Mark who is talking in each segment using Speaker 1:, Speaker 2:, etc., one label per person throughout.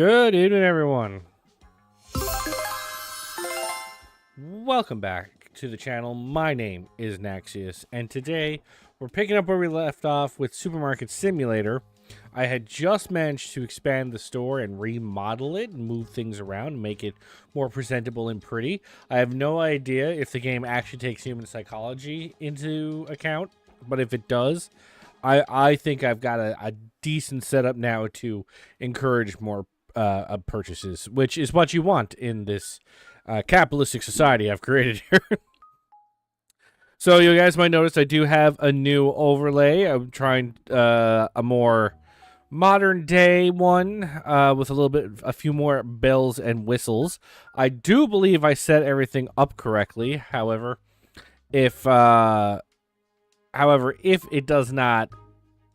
Speaker 1: Good evening, everyone. Welcome back to the channel. My name is Naxius, and today we're picking up where we left off with Supermarket Simulator. I had just managed to expand the store and remodel it and move things around, make it more presentable and pretty. I have no idea if the game actually takes human psychology into account, but if it does, I think I've got a decent setup now to encourage more purchases, which is what you want in this capitalistic society I've created here. So you guys might notice I do have a new overlay. I'm trying a more modern day one with a few more bells and whistles. I do believe I set everything up correctly. However, if it does not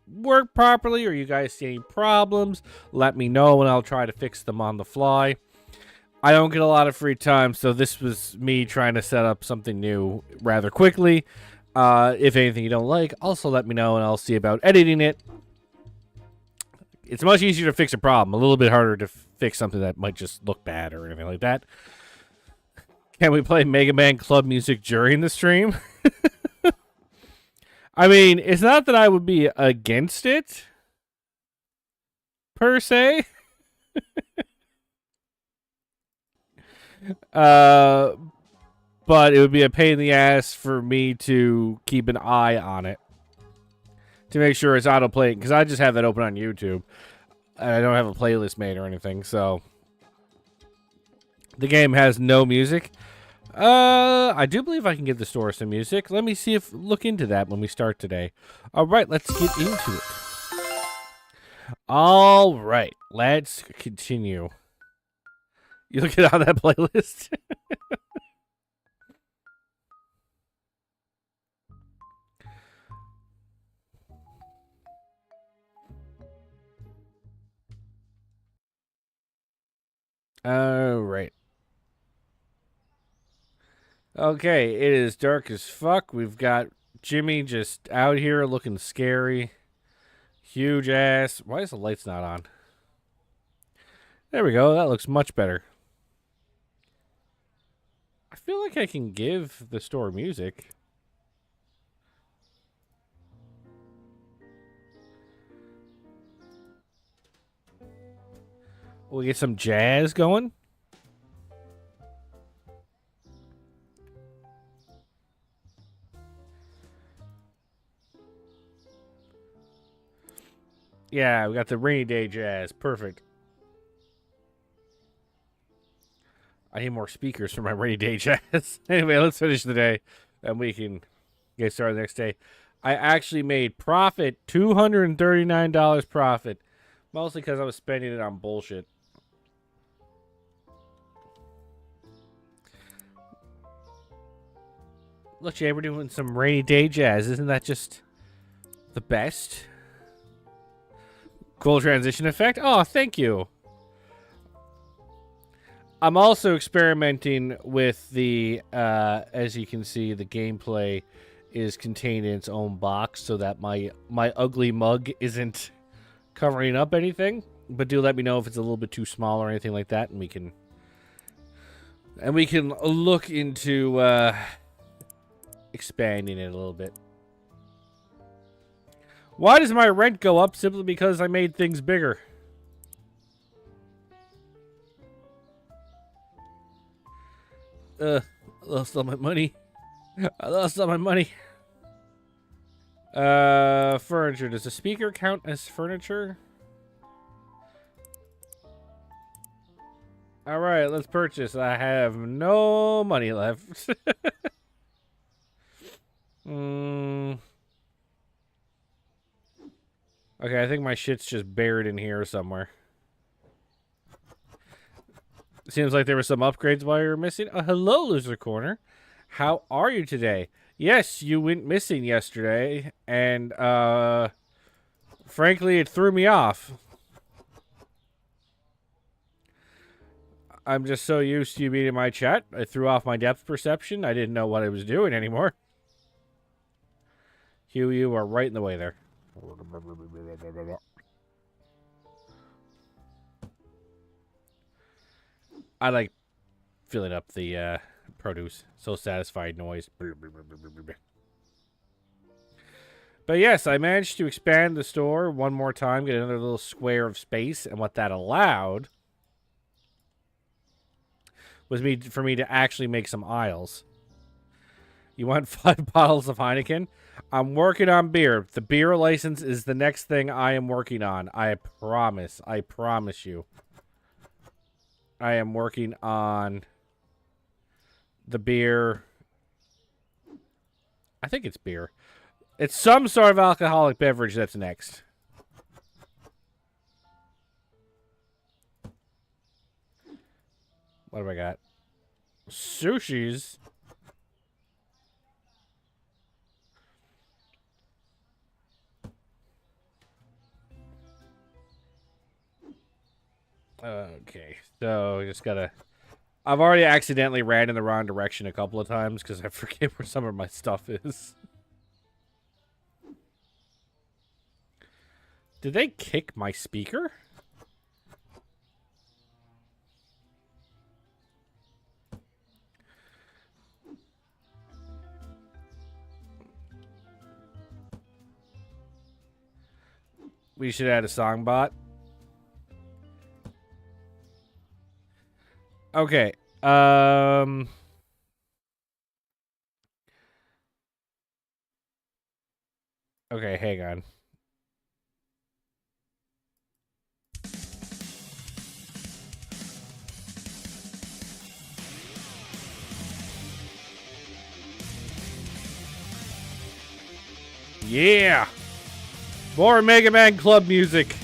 Speaker 1: work properly or you guys see any problems, let me know and I'll try to fix them on the fly. I don't get a lot of free time, so this was me trying to set up something new rather quickly. If anything you don't like, also let me know and I'll see about editing it. It's much easier to fix a problem, a little bit harder to fix something that might just look bad or anything like that. Can we play Mega Man Club music during the stream? I mean, it's not that I would be against it, per se. But it would be a pain in the ass for me to keep an eye on it to make sure it's autoplaying, because I just have that open on YouTube and I don't have a playlist made or anything, so the game has no music. I do believe I can give the store some music. Let me look into that when we start today. All right, let's get into it. All right, let's continue. You look at on that playlist. All right. Okay, it is dark as fuck. We've got Jimmy just out here looking scary. Huge ass. Why is the lights not on? There we go. That looks much better. I feel like I can give the store music. We'll get some jazz going. Yeah, we got the rainy day jazz. Perfect. I need more speakers for my rainy day jazz. Anyway, let's finish the day, and we can get started the next day. I actually made profit, $239 profit, mostly because I was spending it on bullshit. Look, Jay, we're doing some rainy day jazz. Isn't that just the best? Cool transition effect. Oh, thank you. I'm also experimenting with the, as you can see, the gameplay is contained in its own box so that my ugly mug isn't covering up anything. But do let me know if it's a little bit too small or anything like that, and we can look into expanding it a little bit. Why does my rent go up? Simply because I made things bigger. I lost all my money. I lost all my money. Furniture. Does a speaker count as furniture? Alright, let's purchase. I have no money left. Okay, I think my shit's just buried in here somewhere. Seems like there were some upgrades while you were missing. Hello, Loser Corner. How are you today? Yes, you went missing yesterday, and, frankly, it threw me off. I'm just so used to you being in my chat. I threw off my depth perception. I didn't know what I was doing anymore. Hugh, you are right in the way there. I like filling up the produce. So satisfying noise. But yes, I managed to expand the store one more time, get another little square of space, and what that allowed was for me to actually make some aisles. You want 5 bottles of Heineken? I'm working on beer. The beer license is the next thing I am working on. I promise. I promise you. I am working on the beer. I think it's beer. It's some sort of alcoholic beverage that's next. What have I got? Sushis. Okay, so just gotta... I've already accidentally ran in the wrong direction a couple of times because I forget where some of my stuff is. Did they kick my speaker? We should add a song bot. Okay. Okay, hang on. Yeah! More Mega Man Club music.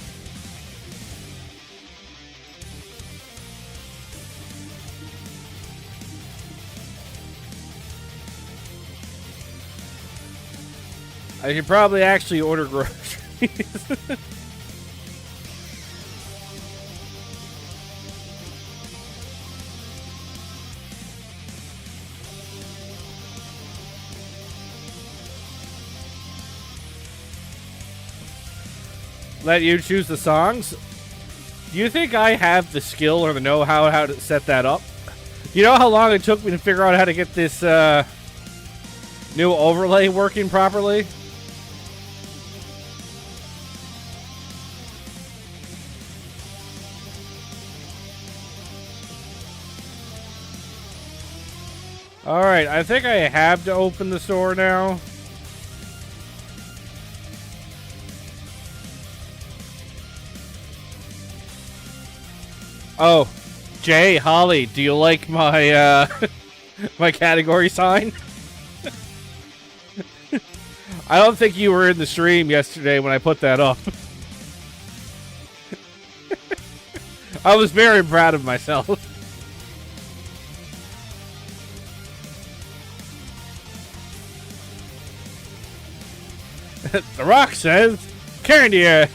Speaker 1: I should probably actually order groceries. Let you choose the songs? Do you think I have the skill or the know-how how to set that up? You know how long it took me to figure out how to get this new overlay working properly? Alright, I think I have to open the store now. Oh, Jay, Holly, do you like my my category sign? I don't think you were in the stream yesterday when I put that up. I was very proud of myself. The Rock says, candy ass.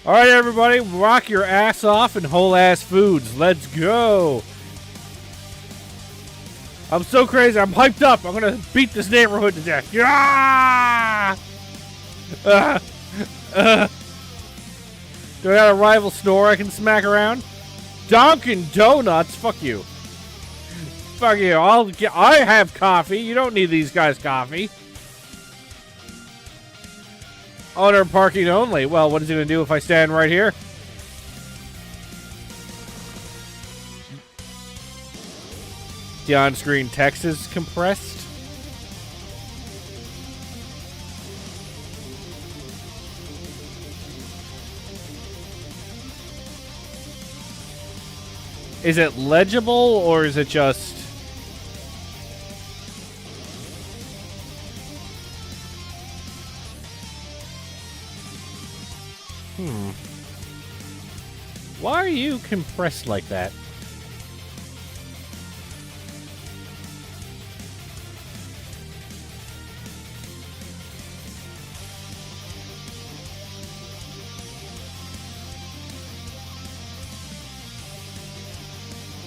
Speaker 1: Alright, everybody, rock your ass off and whole ass foods. Let's go. I'm so crazy. I'm hyped up. I'm going to beat this neighborhood to death. Yeah! Do I got a rival store I can smack around? Dunkin' Donuts? Fuck you. Fuck you. I have coffee. You don't need these guys' coffee. Owner parking only. Well, what is he going to do if I stand right here? The on-screen text is compressed. Is it legible or is it just... Why are you compressed like that?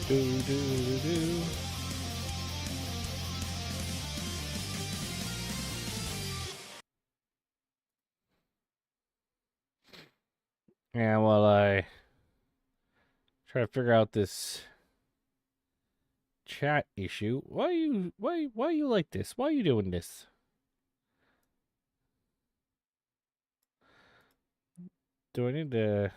Speaker 1: Do, do, do. Yeah, well, Try to figure out this chat issue. Why you like this? Why are you doing this? Do I need to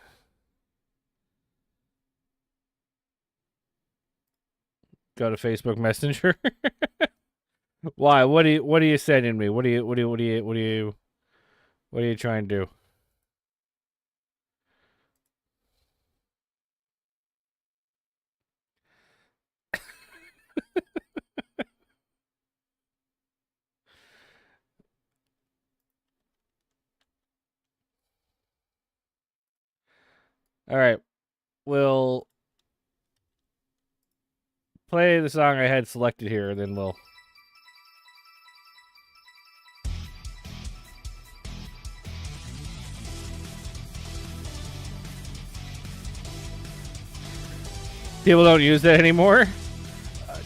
Speaker 1: go to Facebook Messenger? Why? What are you sending me? What are you trying to do? All right. We'll play the song I had selected here, then we'll... People don't use that anymore?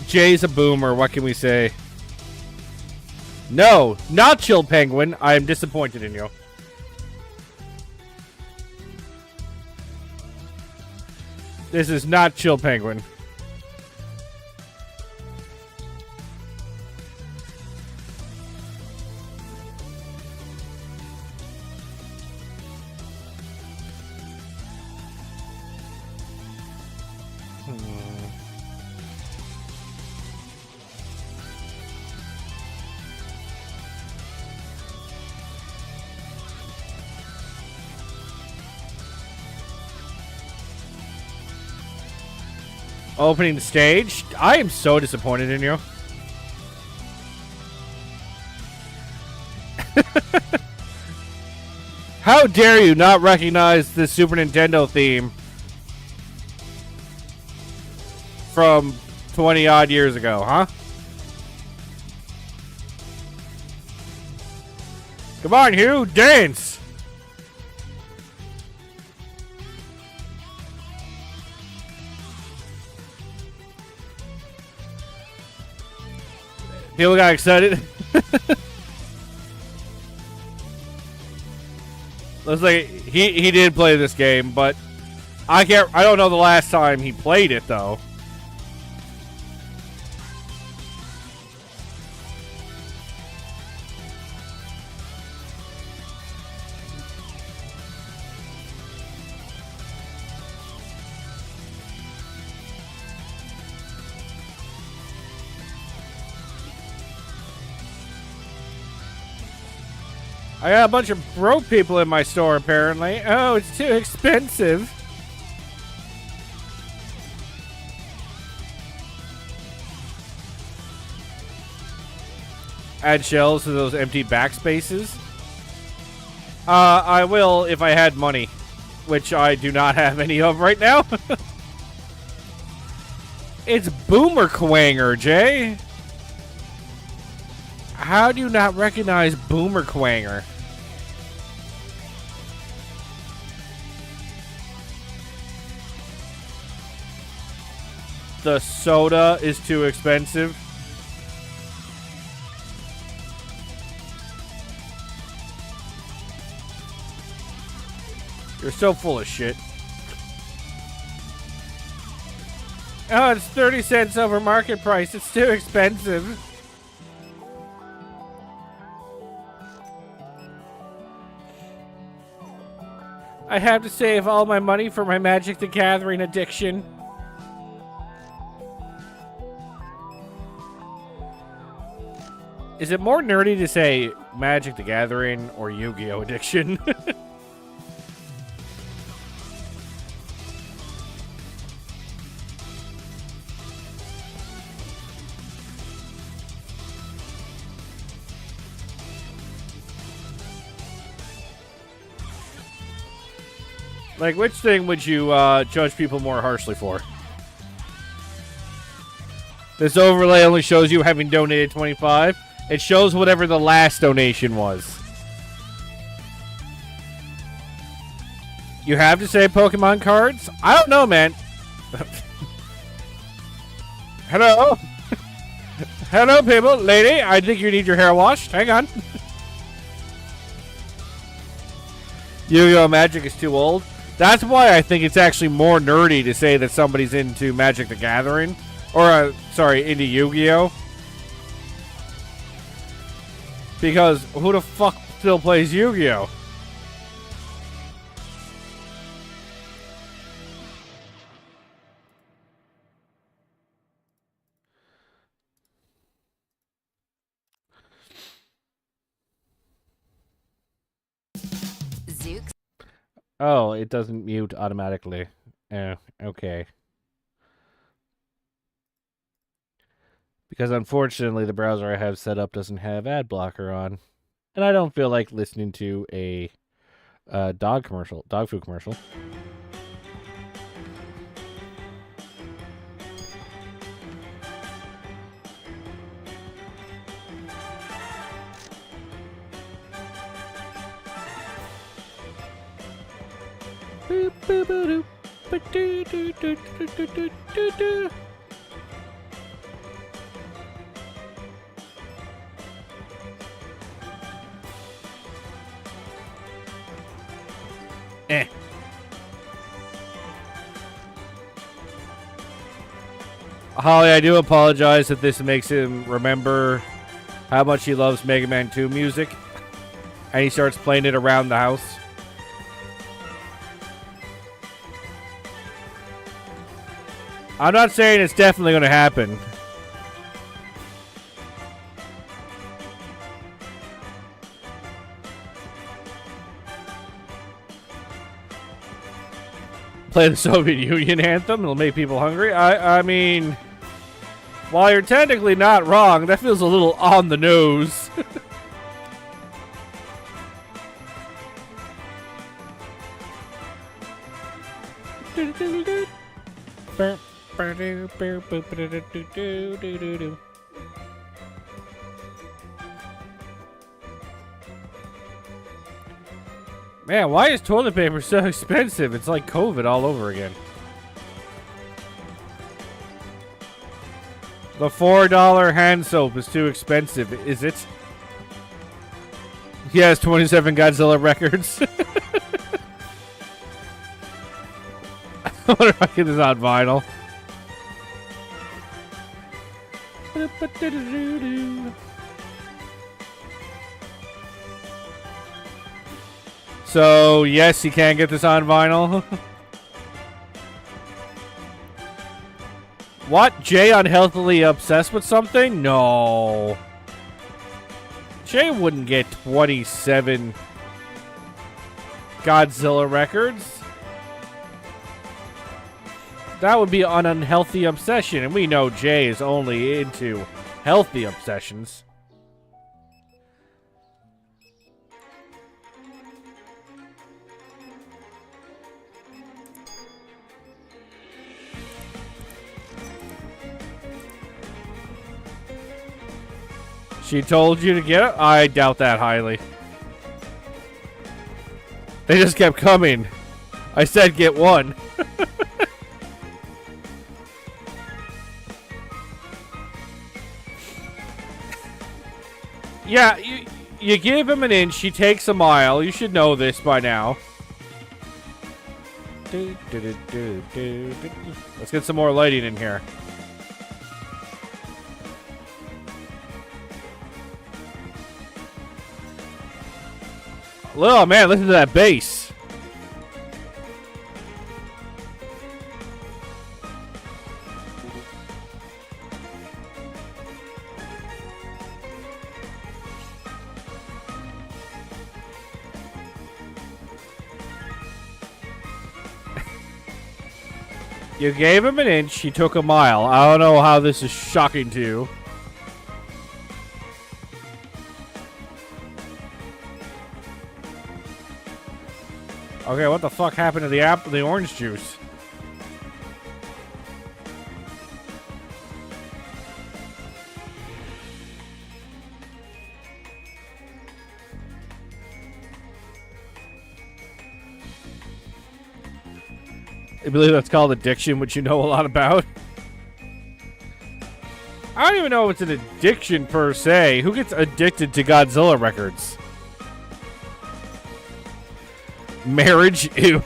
Speaker 1: Jay's a boomer, what can we say? No, not Chill Penguin. I am disappointed in you. This is not Chill Penguin. Opening the stage? I am so disappointed in you. How dare you not recognize the Super Nintendo theme from 20 odd years ago, huh? Come on, Hugh, dance! People got excited. Looks like he did play this game, but I don't know the last time he played it though. I got a bunch of broke people in my store, apparently. Oh, it's too expensive. Add shells to those empty backspaces. I will if I had money, which I do not have any of right now. It's Boomer Quanger, Jay. How do you not recognize Boomer Quanger? The soda is too expensive. You're so full of shit. Oh, it's 30 cents over market price. It's too expensive. I have to save all my money for my Magic the Gathering addiction. Is it more nerdy to say Magic the Gathering or Yu-Gi-Oh addiction? Like, which thing would you judge people more harshly for? This overlay only shows you having donated 25. It shows whatever the last donation was. You have to say Pokemon cards? I don't know, man. Hello? Hello, people. Lady, I think you need your hair washed. Hang on. Yu-Gi-Oh! Magic is too old. That's why I think it's actually more nerdy to say that somebody's into Magic the Gathering. Or, sorry, into Yu-Gi-Oh! Because who the fuck still plays Yu-Gi-Oh? Oh, it doesn't mute automatically. Okay. Because unfortunately, the browser I have set up doesn't have ad blocker on. And I don't feel like listening to a dog food commercial. Holly, I do apologize if this makes him remember how much he loves Mega Man 2 music, and he starts playing it around the house. I'm not saying it's definitely going to happen. Play the Soviet Union anthem, it'll make people hungry. I mean, while you're technically not wrong, that feels a little on the nose. Man, why is toilet paper so expensive? It's like COVID all over again. The $4 hand soap is too expensive, is it? He has 27 Godzilla records. I wonder if I get this on vinyl. So, yes, you can get this on vinyl. What? Jay unhealthily obsessed with something? No. Jay wouldn't get 27 Godzilla records. That would be an unhealthy obsession, and we know Jay is only into healthy obsessions. She told you to get it? I doubt that highly. They just kept coming. I said get one. Yeah, you give him an inch, he takes a mile. You should know this by now. Let's get some more lighting in here. Oh man, listen to that bass. You gave him an inch, he took a mile. I don't know how this is shocking to you. Okay, what the fuck happened to the orange juice? I believe that's called addiction, which you know a lot about. I don't even know if it's an addiction per se. Who gets addicted to Godzilla records? Marriage? Ew.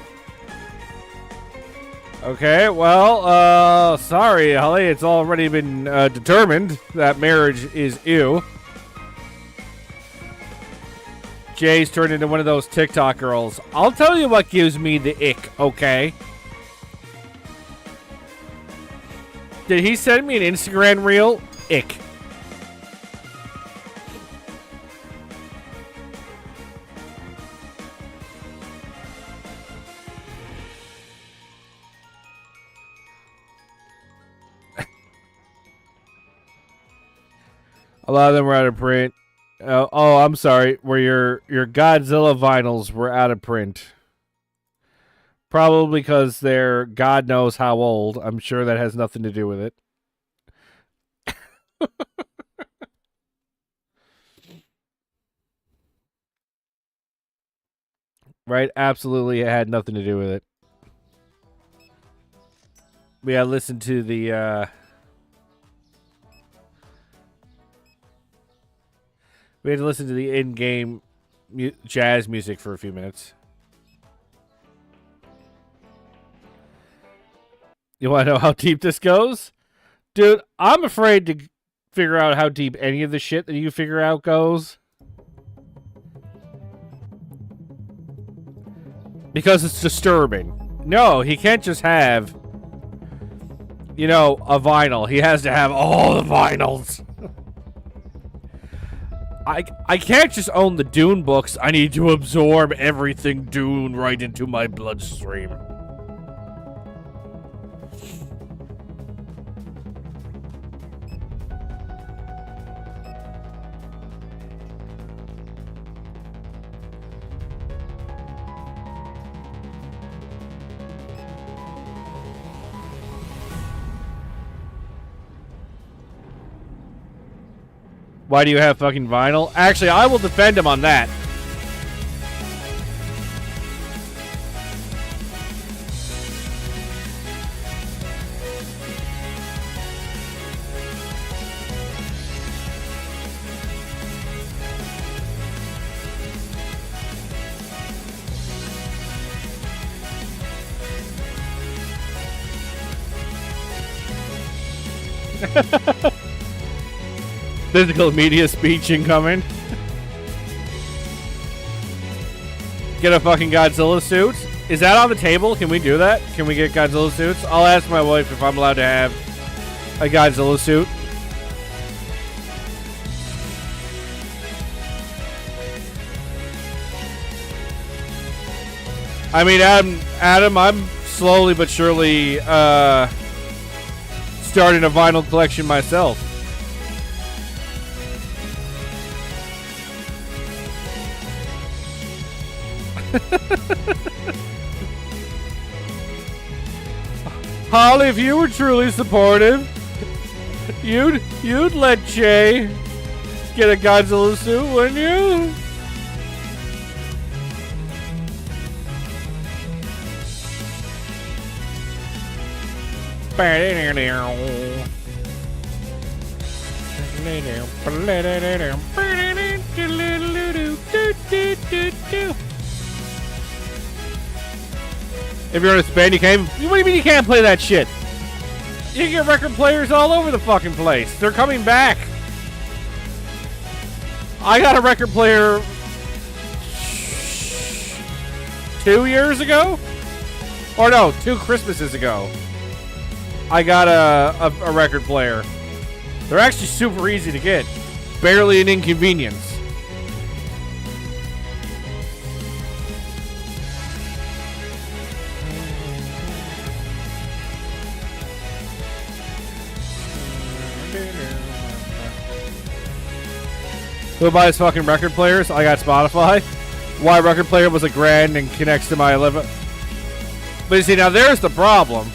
Speaker 1: Okay, well, sorry, Holly. It's already been determined that marriage is ew. Jay's turned into one of those TikTok girls. I'll tell you what gives me the ick, okay? Did he send me an Instagram reel? Ick. A lot of them were out of print. Oh, I'm sorry. Where your Godzilla vinyls were out of print. Probably because they're God knows how old. I'm sure that has nothing to do with it. Right? Absolutely, it had nothing to do with it. We gotta listen to the we had to listen to the in-game jazz music for a few minutes. You want to know how deep this goes? Dude, I'm afraid to figure out how deep any of the shit that you figure out goes. Because it's disturbing. No, he can't just have, you know, a vinyl. He has to have all the vinyls. I can't just own the Dune books. I need to absorb everything Dune right into my bloodstream. Why do you have fucking vinyl? Actually, I will defend him on that. Physical media speech incoming. Get a fucking Godzilla suit. Is that on the table? Can we do that? Can we get Godzilla suits? I'll ask my wife if I'm allowed to have a Godzilla suit. I mean, Adam, I'm slowly but surely starting a vinyl collection myself. Holly, if you were truly supportive, you'd let Jay get a Godzilla suit, wouldn't you? If you're in a band, you can't. What do you mean you can't play that shit? You can get record players all over the fucking place. They're coming back. I got a record player 2 years ago? Or no, 2 Christmases ago. I got a record player. They're actually super easy to get. Barely an inconvenience. Who buys fucking record players? I got Spotify. Why record player was $1,000 and connects to my 11. But you see, now there's the problem.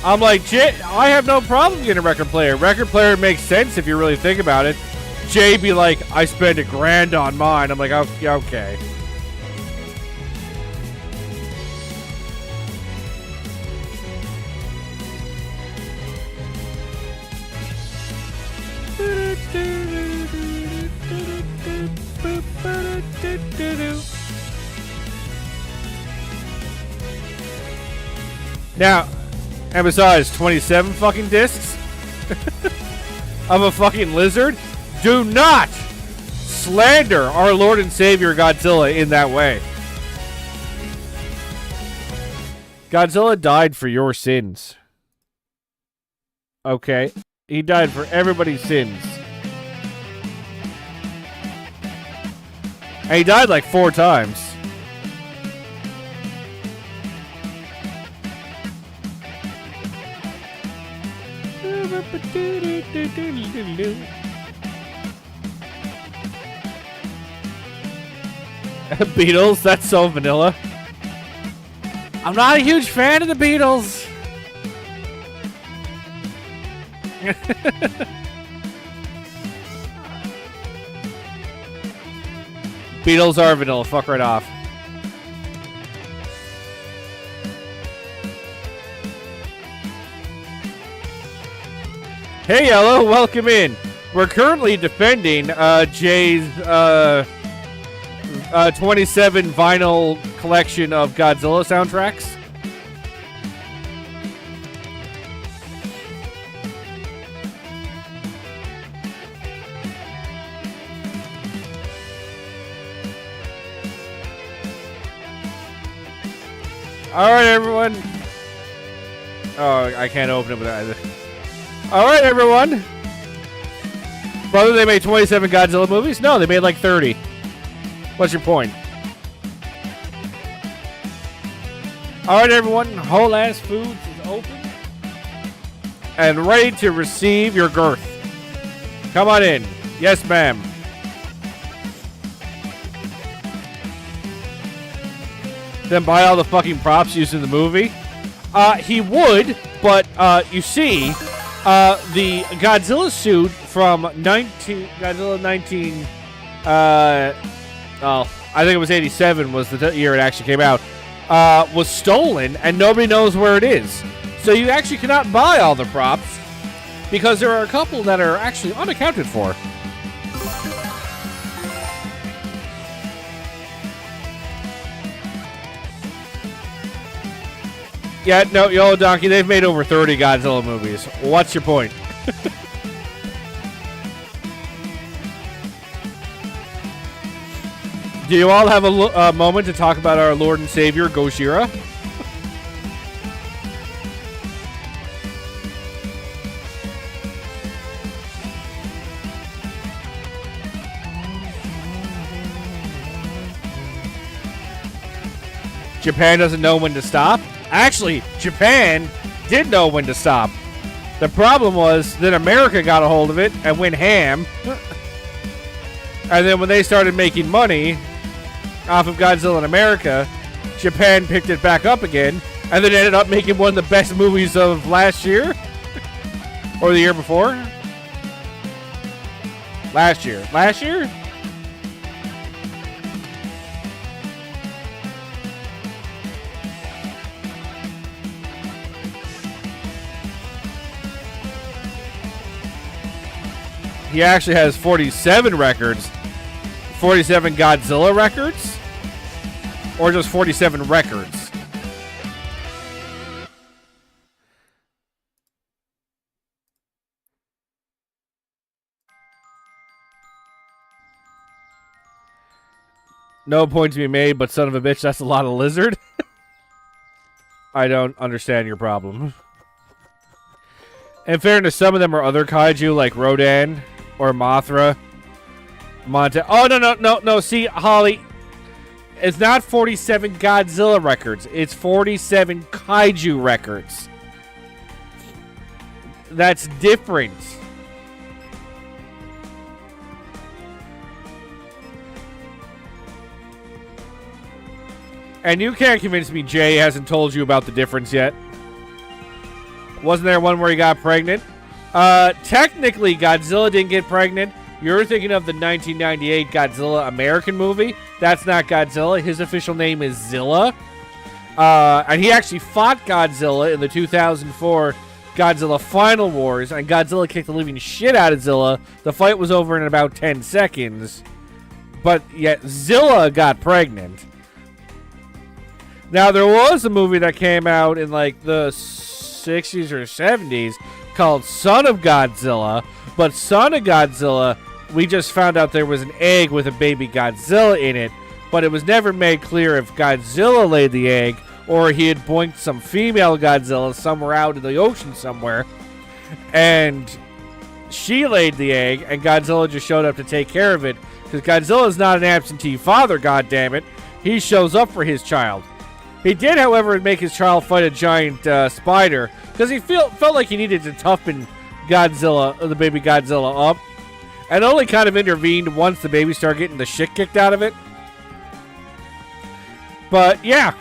Speaker 1: I'm like, I have no problem getting a record player. Record player makes sense if you really think about it. Jay be like, I spend $1,000 on mine. I'm like, okay. Now, And besides, 27 fucking discs of a fucking lizard? Do not slander our Lord and Savior Godzilla in that way. Godzilla died for your sins. Okay? He died for everybody's sins. And he died like 4 times. Beatles, that's so vanilla. I'm not a huge fan of the Beatles. Beatles are vanilla. Fuck right off. Hey, Yellow, welcome in. We're currently defending Jay's 27 vinyl collection of Godzilla soundtracks. All right, everyone. Oh, I can't open it with that. All right, everyone. Brother, they made 27 Godzilla movies? No, they made like 30. What's your point? All right, everyone. Whole Ass Foods is open and ready to receive your girth. Come on in. Yes, ma'am. Then buy all the fucking props used in the movie. He would, but you see, the Godzilla suit from Godzilla 19. I think it was 87 was the year it actually came out. Was stolen and nobody knows where it is. So you actually cannot buy all the props because there are a couple that are actually unaccounted for. Yeah, no, Yellow Donkey, they've made over 30 Godzilla movies. What's your point? Do you all have a moment to talk about our Lord and Savior, Gojira? Japan doesn't know when to stop? Actually, Japan did know when to stop. The problem was that America got a hold of it and went ham. And then when they started making money off of Godzilla in America, Japan picked it back up again and then ended up making one of the best movies of last year. Or the year before. Last year. Last year? He actually has 47 records. 47 Godzilla records? Or just 47 records? No point to be made, but son of a bitch, that's a lot of lizard. I don't understand your problem. In fairness, some of them are other kaiju, like Rodan or Mothra. Oh, no. See, Holly, it's not 47 Godzilla records. It's 47 kaiju records. That's different. And you can't convince me Jay hasn't told you about the difference yet. Wasn't there one where he got pregnant? Technically, Godzilla didn't get pregnant. You're thinking of the 1998 Godzilla American movie. That's not Godzilla. His official name is Zilla. And he actually fought Godzilla in the 2004 Godzilla Final Wars, and Godzilla kicked the living shit out of Zilla. The fight was over in about 10 seconds. But yet, Zilla got pregnant. Now, there was a movie that came out in, like, the 60s or 70s called Son of Godzilla. But Son of Godzilla, we just found out there was an egg with a baby Godzilla in it. But it was never made clear if Godzilla laid the egg or he had boinked some female Godzilla somewhere out in the ocean somewhere. And she laid the egg, and Godzilla just showed up to take care of it. Because Godzilla's not an absentee father, goddammit. He shows up for his child. He did, however, make his child fight a giant spider. Because he felt like he needed to toughen Godzilla, the baby Godzilla, up. And only kind of intervened once the baby started getting the shit kicked out of it. But, yeah.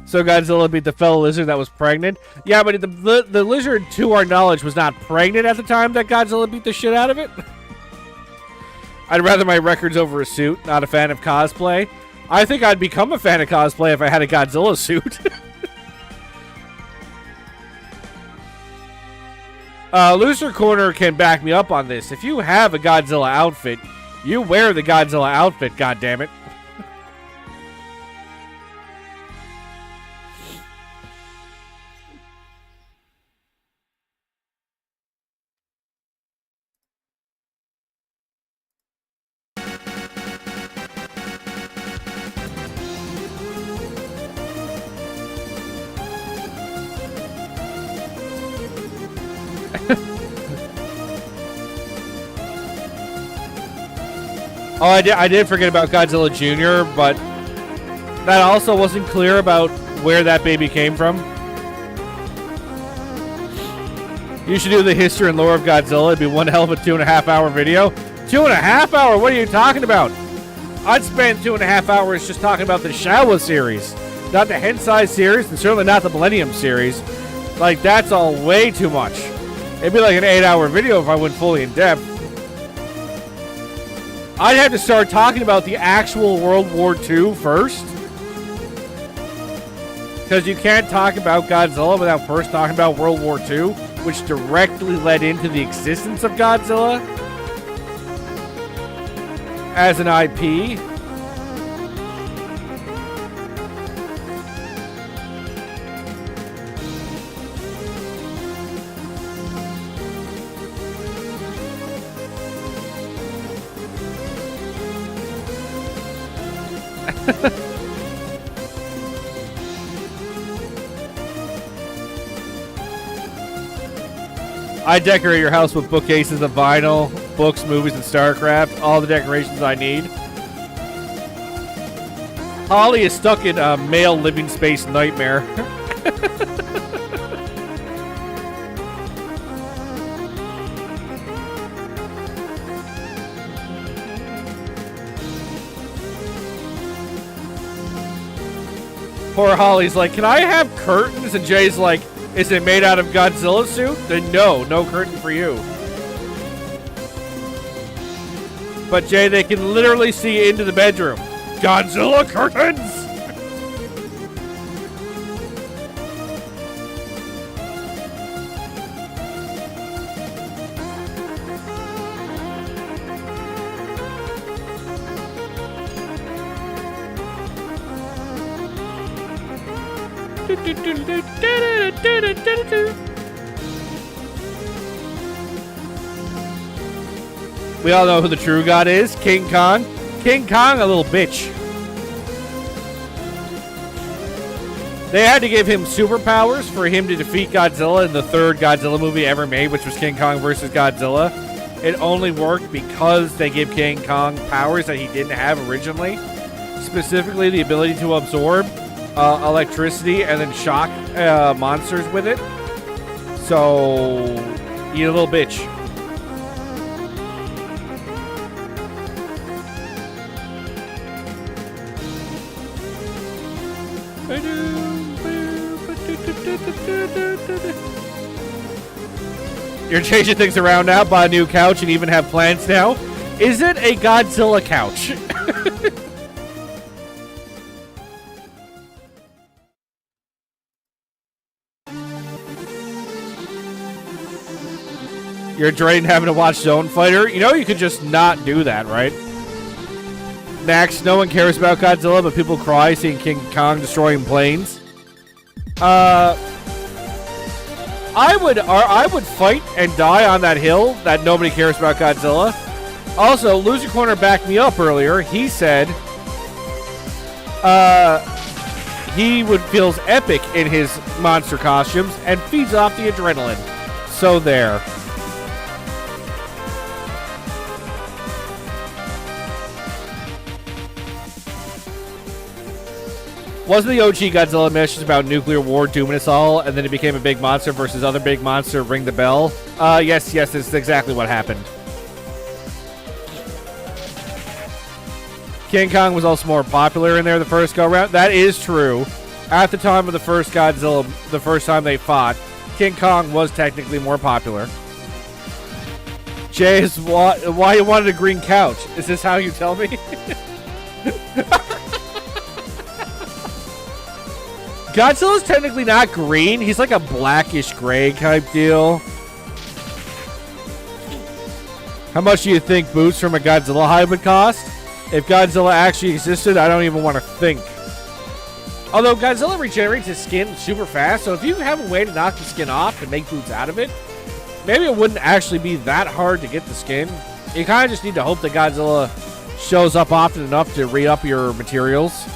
Speaker 1: So Godzilla beat the fellow lizard that was pregnant. Yeah, but the lizard, to our knowledge, was not pregnant at the time that Godzilla beat the shit out of it. I'd rather my records over a suit, not a fan of cosplay. I think I'd become a fan of cosplay if I had a Godzilla suit. Loser Corner can back me up on this. If you have a Godzilla outfit, you wear the Godzilla outfit, goddammit. Oh, I did forget about Godzilla Jr., but that also wasn't clear about where that baby came from. You should do the history and lore of Godzilla. It'd be one hell of a 2.5 hour video. 2.5 hour? What are you talking about? I'd spend 2.5 hours just talking about the Showa series, not the Hensai series, and certainly not the Millennium series. Like, that's all way too much. It'd be like an 8-hour video if I went fully in depth. I'd have to start talking about the actual World War II first. Because you can't talk about Godzilla without first talking about World War II, which directly led into the existence of Godzilla as an IP. I decorate your house with bookcases of vinyl, books, movies, and StarCraft. All the decorations I need. Holly is stuck in a male living space nightmare. Poor Holly's like, can I have curtains? And Jay's like, is it made out of Godzilla suit? Then no curtain for you. But Jay, they can literally see into the bedroom. Godzilla curtains! We all know who the true god is. King Kong. King Kong, a little bitch. They had to give him superpowers for him to defeat Godzilla in the third Godzilla movie ever made, which was King Kong versus Godzilla. It only worked because they gave King Kong powers that he didn't have originally. Specifically, the ability to absorb electricity and then shock monsters with it. So, you little bitch. You're changing things around now, buy a new couch, and even have plans now. Is it a Godzilla couch? You're dreading having to watch Zone Fighter. You know you could just not do that, right? Next, no one cares about Godzilla, but people cry seeing King Kong destroying planes. I would fight and die on that hill that nobody cares about Godzilla. Also, Loser Corner backed me up earlier. He said he feels epic in his monster costumes and feeds off the adrenaline. So there. Wasn't the OG Godzilla missions about nuclear war dooming us all, and then it became a big monster versus other big monster, ring the bell? Yes, that's exactly what happened. King Kong was also more popular in there the first go-round. That is true. At the time of the first Godzilla, the first time they fought, King Kong was technically more popular. Jay is why you wanted a green couch. Is this how you tell me? Godzilla's technically not green. He's like a blackish gray type deal. How much do you think boots from a Godzilla hide would cost? If Godzilla actually existed, I don't even want to think. Although Godzilla regenerates his skin super fast, so if you have a way to knock the skin off and make boots out of it, maybe it wouldn't actually be that hard to get the skin. You kind of just need to hope that Godzilla shows up often enough to re-up your materials.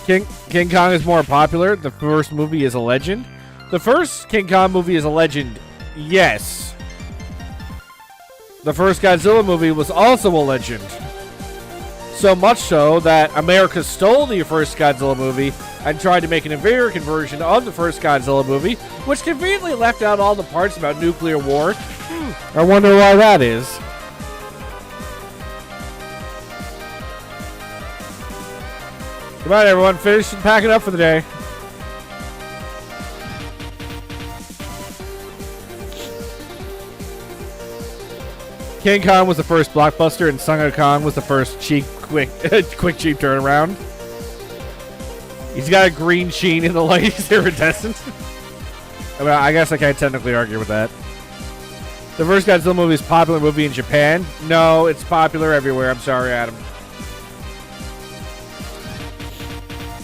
Speaker 1: King Kong is more popular. The first movie is a legend. The first King Kong movie is a legend, yes. The first Godzilla movie was also a legend. So much so that America stole the first Godzilla movie and tried to make an American version of the first Godzilla movie, which conveniently left out all the parts about nuclear war. I wonder why that is. Come on, everyone. Finish and pack it up for the day. King Kong was the first blockbuster, and Sun Kong was the first quick cheap turnaround. He's got a green sheen in the light. He's iridescent. I mean, I guess I can't technically argue with that. The first Godzilla movie is a popular movie in Japan. No, it's popular everywhere. I'm sorry, Adam.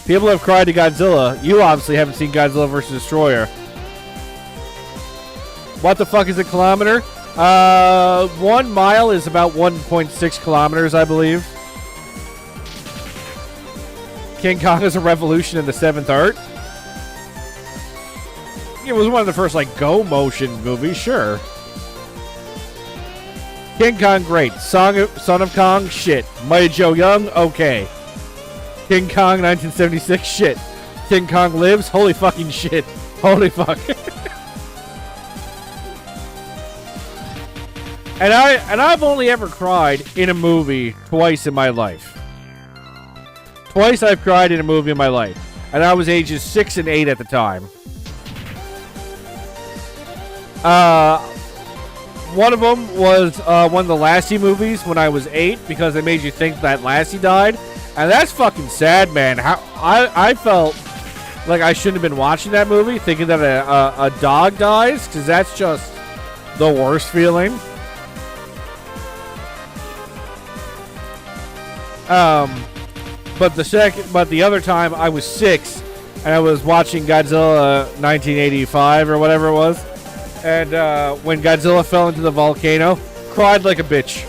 Speaker 1: People have cried to Godzilla. You obviously haven't seen Godzilla vs. Destroyer. What the fuck is a kilometer? 1 mile is about 1.6 kilometers, I believe. King Kong is a revolution in the 7th art. It was one of the first, like, go motion movies, sure. King Kong, great. Son of Kong, shit. Mighty Joe Young, okay. King Kong 1976, shit. King Kong Lives, holy fucking shit. Holy fuck. and I've only ever cried in a movie twice in my life. Twice I've cried in a movie in my life. And I was ages 6 and 8 at the time. One of them was one of the Lassie movies when I was 8 because they made you think that Lassie died. And that's fucking sad, man. How I felt like I shouldn't have been watching that movie thinking that a dog dies, because that's just the worst feeling. But the other time I was 6 and I was watching Godzilla 1985 or whatever it was, and when Godzilla fell into the volcano, cried like a bitch.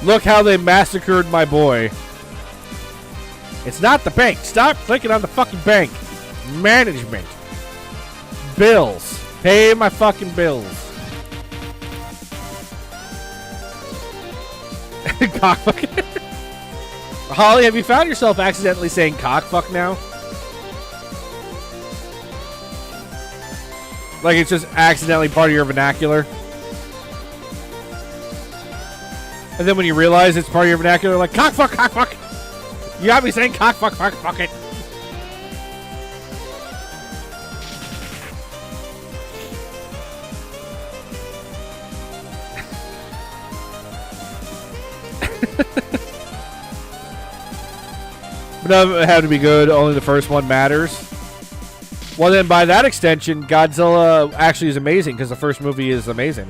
Speaker 1: Look how they massacred my boy. It's not the bank. Stop clicking on the fucking bank. Management. Bills. Pay my fucking bills. Cockfuck. Holly, have you found yourself accidentally saying cockfuck now? Like it's just accidentally part of your vernacular? And then when you realize it's part of your vernacular, like, cockfuck, cockfuck. You got me saying cockfuck, fuck, fuck it. But none of it had to be good. Only the first one matters. Well, then by that extension, Godzilla actually is amazing because the first movie is amazing.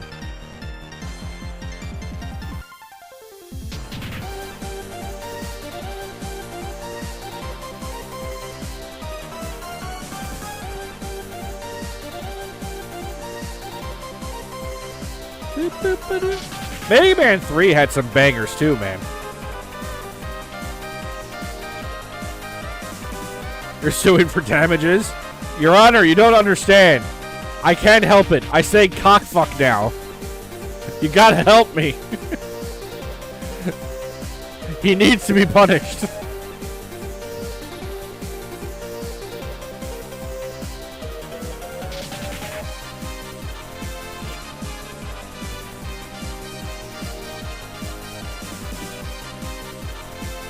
Speaker 1: Mega Man 3 had some bangers too, man. You're suing for damages? Your Honor, you don't understand. I can't help it. I say cockfuck now. You gotta help me. He needs to be punished.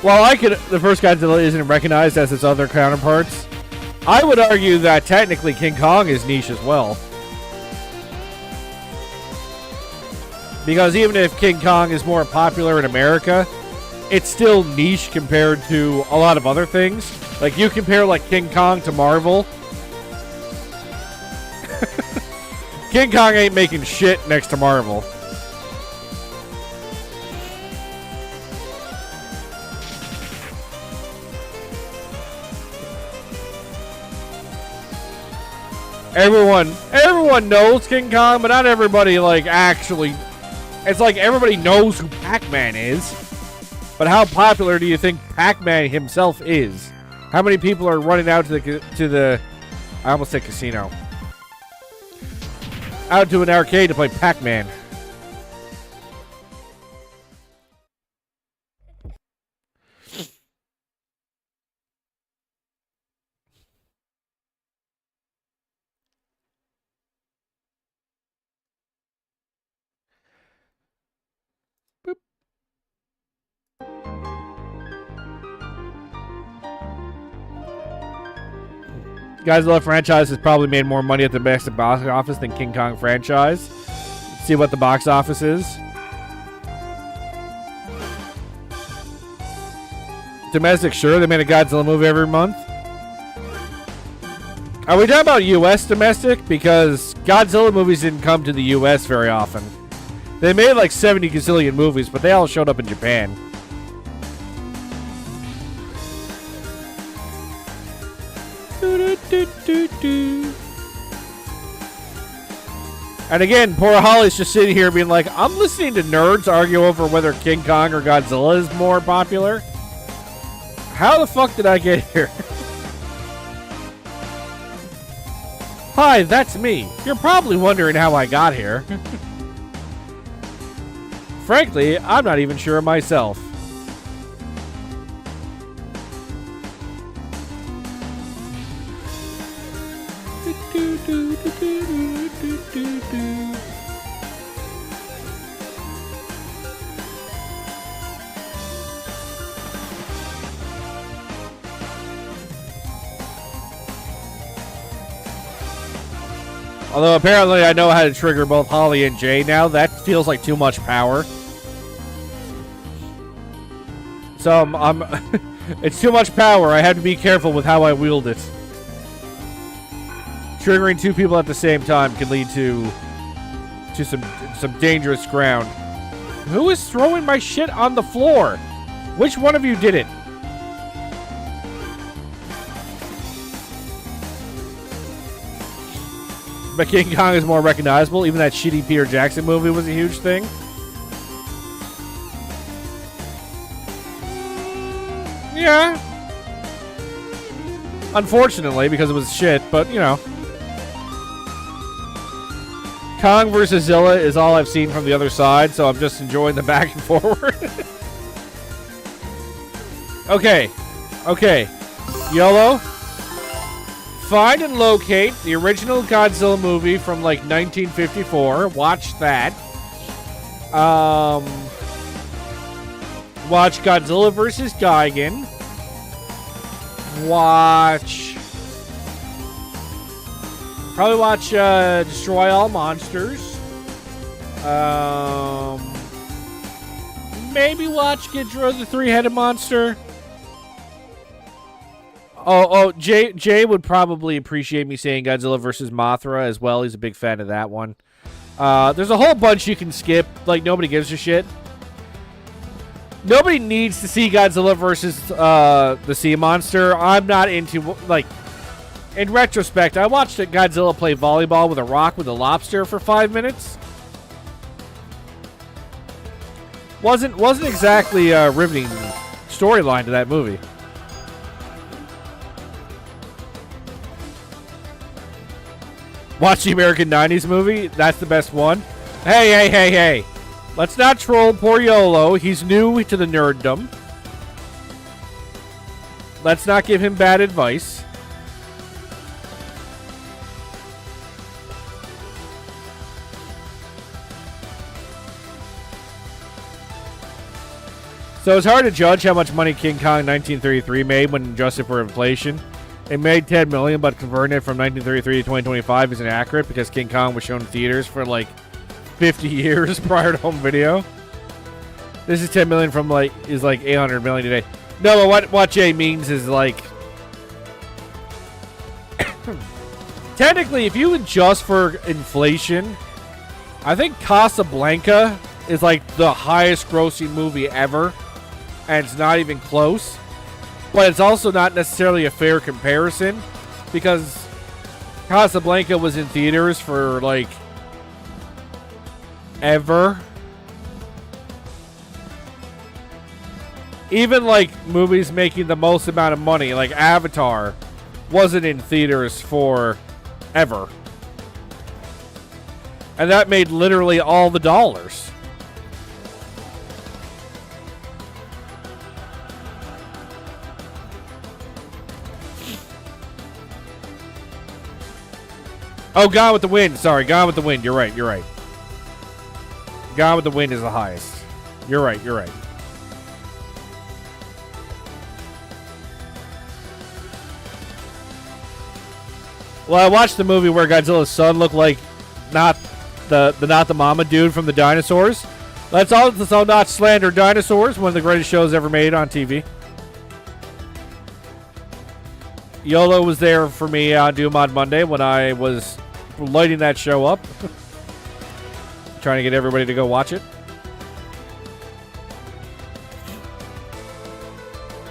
Speaker 1: While the first Godzilla isn't recognized as its other counterparts, I would argue that technically King Kong is niche as well. Because even if King Kong is more popular in America, it's still niche compared to a lot of other things. Like, you compare, like, King Kong to Marvel. King Kong ain't making shit next to Marvel. Everyone knows King Kong, but not everybody, like, actually. It's like everybody knows who Pac-Man is. But how popular do you think Pac-Man himself is? How many people are running out to the I almost said casino. Out to an arcade to play Pac-Man. Godzilla franchise has probably made more money at the domestic box office than King Kong franchise. See what the box office is. Domestic, sure. They made a Godzilla movie every month. Are we talking about U.S. domestic? Because Godzilla movies didn't come to the U.S. very often. They made like 70 gazillion movies, but they all showed up in Japan. And again, poor Holly's just sitting here being like, I'm listening to nerds argue over whether King Kong or Godzilla is more popular. How the fuck did I get here? Hi, that's me. You're probably wondering how I got here. Frankly, I'm not even sure myself. Although apparently I know how to trigger both Holly and Jay now. That feels like too much power. So I'm it's too much power. I have to be careful with how I wield it. Triggering two people at the same time can lead to some dangerous ground. Who is throwing my shit on the floor? Which one of you did it? But King Kong is more recognizable. Even that shitty Peter Jackson movie was a huge thing. Yeah. Unfortunately, because it was shit, but, you know. Kong versus Zilla is all I've seen from the other side, so I'm just enjoying the back and forward. Okay. Okay. YOLO. Find and locate the original Godzilla movie from, like, 1954. Watch that. Watch Godzilla vs. Gigan. Probably watch Destroy All Monsters. Maybe watch Ghidorah the Three-Headed Monster. Jay would probably appreciate me saying Godzilla versus Mothra as well. He's a big fan of that one. There's a whole bunch you can skip. Like, nobody gives a shit. Nobody needs to see Godzilla versus the sea monster. I'm not into, like, in retrospect, I watched Godzilla play volleyball with a rock with a lobster for 5 minutes. Wasn't exactly a riveting storyline to that movie. Watch the American 90s movie. That's the best one. Hey. Let's not troll poor YOLO. He's new to the nerddom. Let's not give him bad advice. So it's hard to judge how much money King Kong 1933 made when adjusted for inflation. It made $10 million, but converting it from 1933 to 2025 isn't accurate because King Kong was shown in theaters for like 50 years prior to home video. This is 10 million from is like 800 million today. No, but what Jay means is like technically, if you adjust for inflation, I think Casablanca is like the highest grossing movie ever. And it's not even close. But it's also not necessarily a fair comparison because Casablanca was in theaters for like ever. Even like movies making the most amount of money, like Avatar, wasn't in theaters for ever. And that made literally all the dollars. Oh, Gone with the Wind. Sorry, Gone with the Wind. You're right. Gone with the Wind is the highest. You're right. Well, I watched the movie where Godzilla's son looked like not the mama dude from the dinosaurs. Let's all not slander dinosaurs. One of the greatest shows ever made on TV. YOLO was there for me on Doom on Monday when I was lighting that show up. Trying to get everybody to go watch it.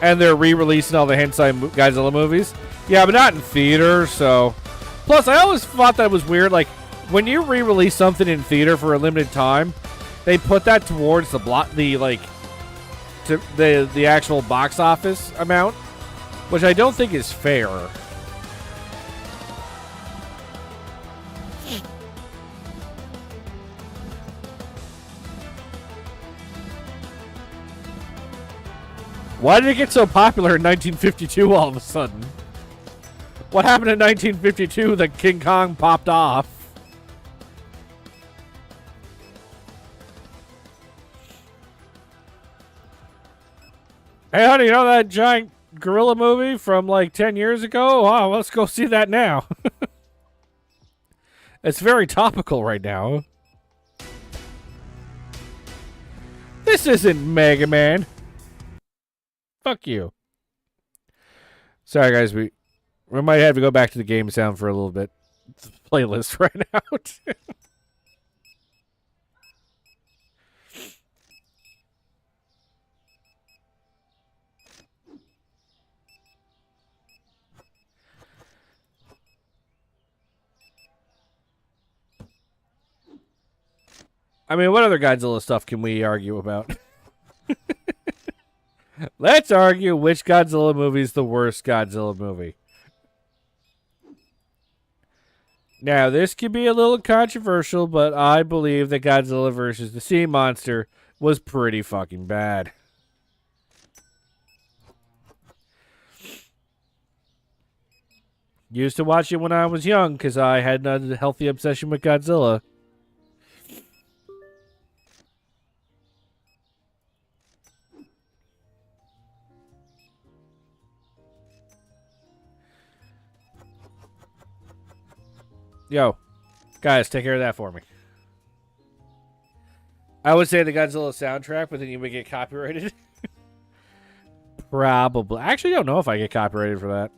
Speaker 1: And they're re-releasing all the Hensai Godzilla movies. Yeah, but not in theater, so... Plus, I always thought that was weird. Like, when you re-release something in theater for a limited time, they put that towards the actual box office amount, which I don't think is fair. Why did it get so popular in 1952 all of a sudden? What happened in 1952 that King Kong popped off? Hey, honey, you know that giant gorilla movie from like 10 years ago? Oh, let's go see that now. It's very topical right now. This isn't Mega Man. Fuck you. Sorry, guys. We might have to go back to the game sound for a little bit. The playlist right out. I mean, what other Godzilla stuff can we argue about? Let's argue which Godzilla movie is the worst Godzilla movie. Now, this could be a little controversial, but I believe that Godzilla vs. the Sea Monster was pretty fucking bad. Used to watch it when I was young because I had a healthy obsession with Godzilla. Yo, guys, take care of that for me. I would say the Godzilla soundtrack, but then you would get copyrighted. Probably. I actually don't know if I get copyrighted for that.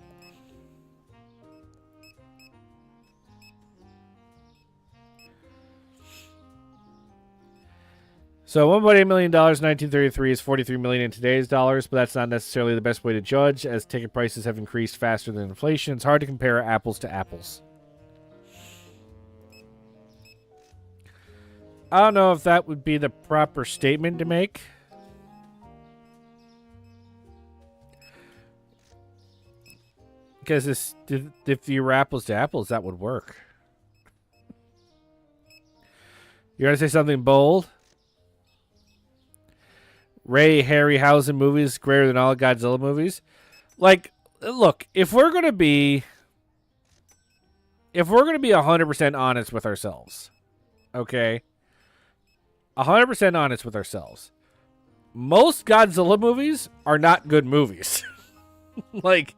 Speaker 1: So $1.8 million in 1933 is 43 million in today's dollars, but that's not necessarily the best way to judge, as ticket prices have increased faster than inflation. It's hard to compare apples to apples. I don't know if that would be the proper statement to make. Because if you were apples to apples, that would work. You want to say something bold? Ray Harryhausen movies greater than all Godzilla movies? Like, look, if we're gonna be 100% honest with ourselves, okay? 100% honest with ourselves. Most Godzilla movies are not good movies. Like,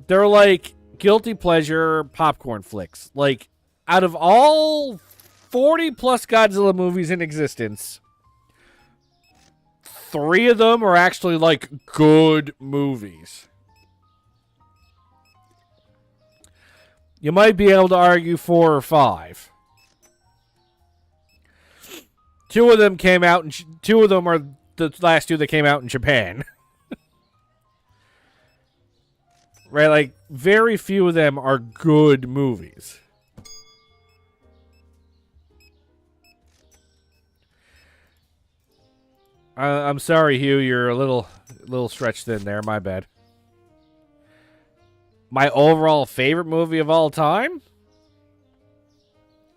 Speaker 1: they're like guilty pleasure popcorn flicks. Like, out of all 40 plus Godzilla movies in existence, 3 of them are actually like good movies. You might be able to argue 4 or 5. 2 of them came out, and 2 of them are the last 2 that came out in Japan. Right, like, very few of them are good movies. I'm sorry, Hugh, you're a little stretched thin there, my bad. My overall favorite movie of all time?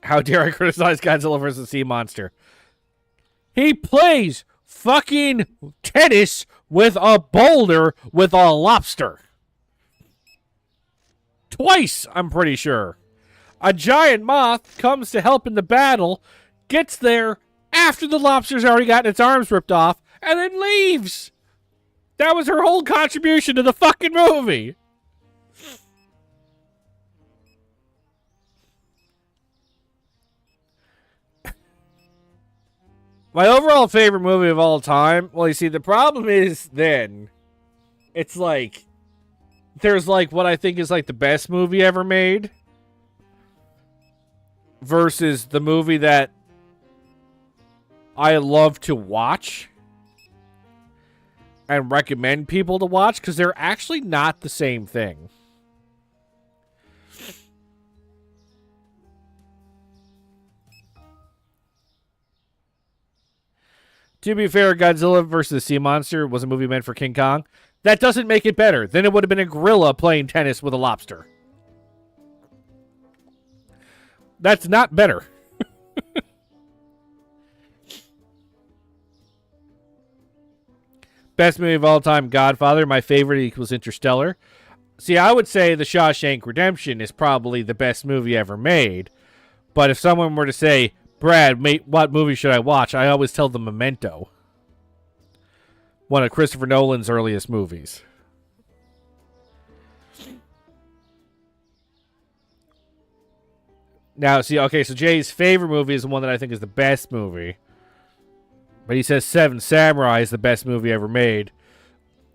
Speaker 1: How dare I criticize Godzilla vs. Sea Monster? He plays fucking tennis with a boulder with a lobster. Twice, I'm pretty sure. A giant moth comes to help in the battle, gets there after the lobster's already gotten its arms ripped off, and then leaves. That was her whole contribution to the fucking movie. My overall favorite movie of all time, well, you see, the problem is then, it's like, there's like what I think is like the best movie ever made versus the movie that I love to watch and recommend people to watch, because they're actually not the same thing. To be fair, Godzilla vs. Sea Monster was a movie meant for King Kong. That doesn't make it better. Then it would have been a gorilla playing tennis with a lobster. That's not better. Best movie of all time, Godfather. My favorite equals Interstellar. See, I would say The Shawshank Redemption is probably the best movie ever made. But if someone were to say, Brad, mate, what movie should I watch? I always tell them Memento. One of Christopher Nolan's earliest movies. Now, see, okay, so Jay's favorite movie is the one that I think is the best movie. But he says Seven Samurai is the best movie ever made.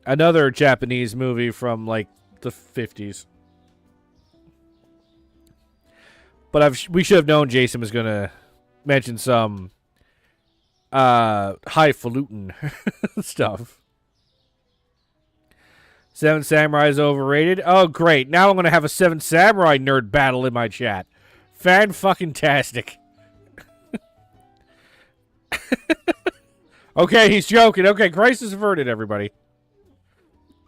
Speaker 1: Another Japanese movie from, like, the 50s. But we should have known Jason was going to mention some highfalutin stuff. Seven Samurai is overrated. Oh, great. Now I'm going to have a Seven Samurai nerd battle in my chat. Fan-fucking-tastic. Okay, he's joking. Okay, crisis averted, everybody.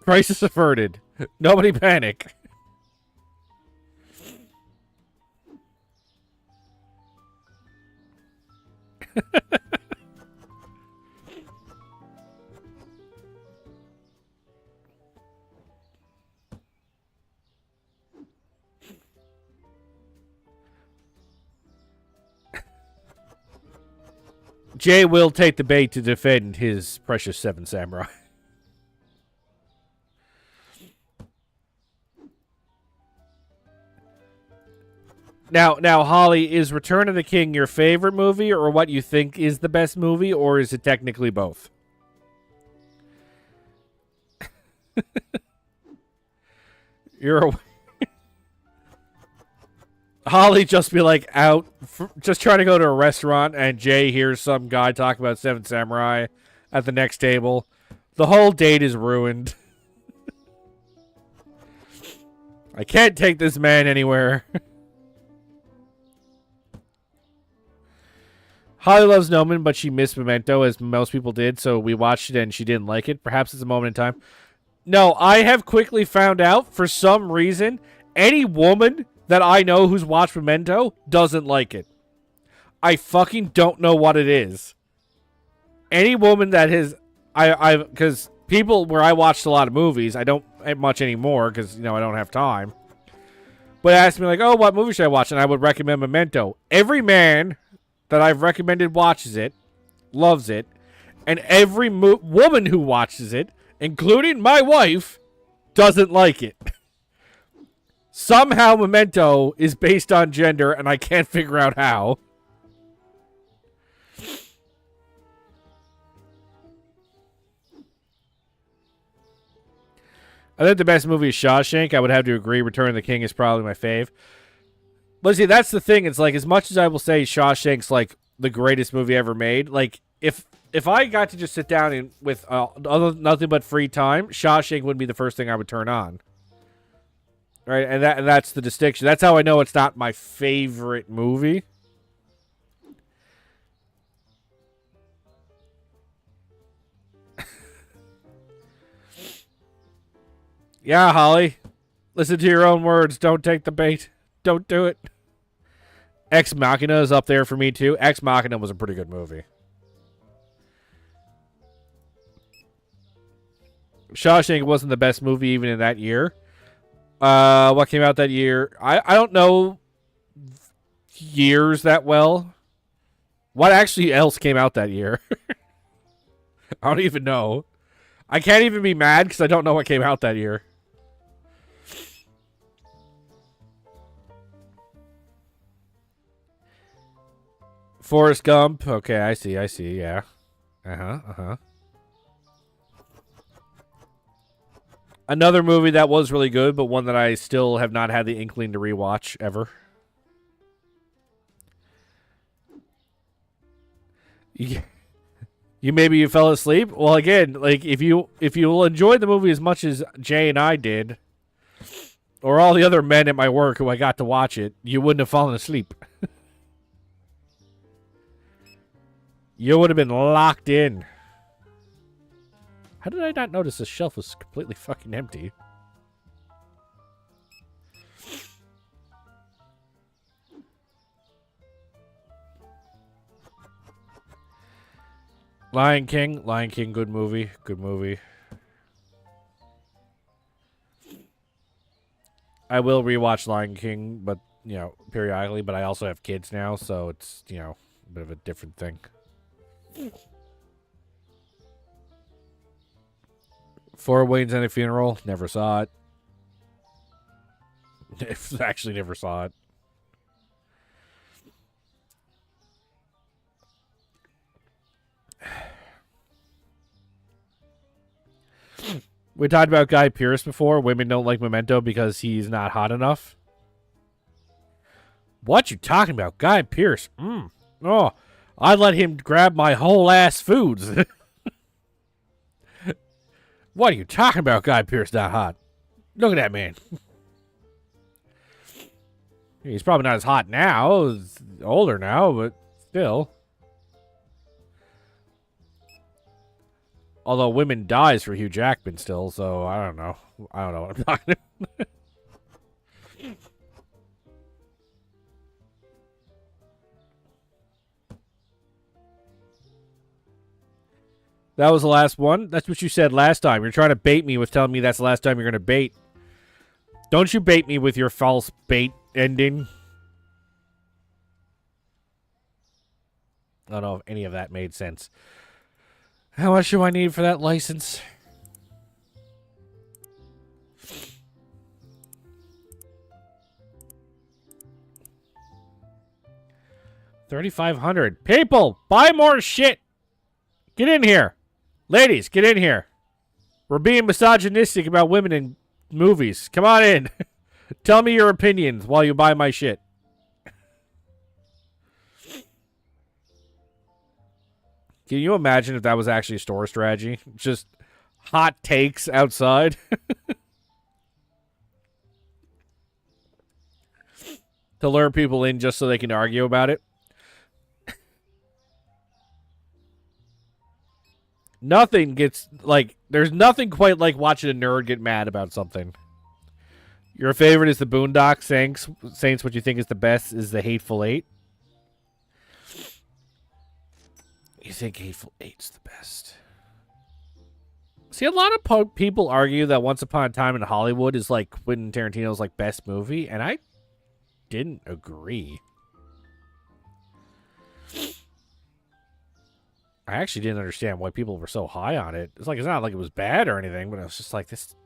Speaker 1: Crisis averted. Nobody panic. Jay will take the bait to defend his precious Seven Samurai. Now, Holly, is Return of the King your favorite movie, or what you think is the best movie, or is it technically both? You're a... Holly just be like out, just trying to go to a restaurant, and Jay hears some guy talk about Seven Samurai at the next table. The whole date is ruined. I can't take this man anywhere. Holly loves Noman, but she missed Memento, as most people did, so we watched it and she didn't like it. Perhaps it's a moment in time. No, I have quickly found out, for some reason, any woman that I know who's watched Memento doesn't like it. I fucking don't know what it is. Any woman that has... Because people where I watched a lot of movies, I don't much anymore because, I don't have time. But asked me, like, oh, what movie should I watch? And I would recommend Memento. Every man that I've recommended watches it, loves it, and every woman who watches it, including my wife, doesn't like it. Somehow Memento is based on gender, and I can't figure out how. I think the best movie is Shawshank. I would have to agree. Return of the King is probably my fave. But see, that's the thing. It's like, as much as I will say Shawshank's like the greatest movie ever made, like if I got to just sit down and with nothing but free time, Shawshank would be the first thing I would turn on. Right, and that's the distinction. That's how I know it's not my favorite movie. Yeah, Holly. Listen to your own words. Don't take the bait. Don't do it. Ex Machina is up there for me, too. Ex Machina was a pretty good movie. Shawshank wasn't the best movie even in that year. What came out that year? I don't know years that well. What actually else came out that year? I don't even know. I can't even be mad because I don't know what came out that year. Forrest Gump. Okay, I see, yeah. Another movie that was really good, but one that I still have not had the inkling to rewatch ever. You maybe you fell asleep? Well, again, like if you will enjoy the movie as much as Jay and I did, or all the other men at my work who I got to watch it, you wouldn't have fallen asleep. You would have been locked in. How did I not notice the shelf was completely fucking empty? Lion King, good movie, good movie. I will rewatch Lion King, but, periodically, but I also have kids now, so it's, a bit of a different thing. Four Weddings and a Funeral, never saw it. Actually never saw it. We talked about Guy Pearce before. Women don't like Memento because he's not hot enough. What you talking about? Guy Pearce? Oh, I'd let him grab my whole ass foods. What are you talking about? Guy Pearce not hot. Look at that man. He's probably not as hot now. He's older now, but still. Although women dies for Hugh Jackman still, so I don't know. I don't know what I'm talking about. That was the last one? That's what you said last time. You're trying to bait me with telling me that's the last time you're going to bait. Don't you bait me with your false bait ending. I don't know if any of that made sense. How much do I need for that license? $3,500. People, buy more shit. Get in here. Ladies, get in here. We're being misogynistic about women in movies. Come on in. Tell me your opinions while you buy my shit. Can you imagine if that was actually a store strategy? Just hot takes outside. To lure people in just so they can argue about it. Nothing gets, like, there's nothing quite like watching a nerd get mad about something. Your favorite is the Boondock Saints. What you think is the best is the Hateful Eight. You think Hateful Eight's the best? See, a lot of people argue that Once Upon a Time in Hollywood is like Quentin Tarantino's like best movie, and I didn't agree. I actually didn't understand why people were so high on it. It's not like it was bad or anything, but it was just like this.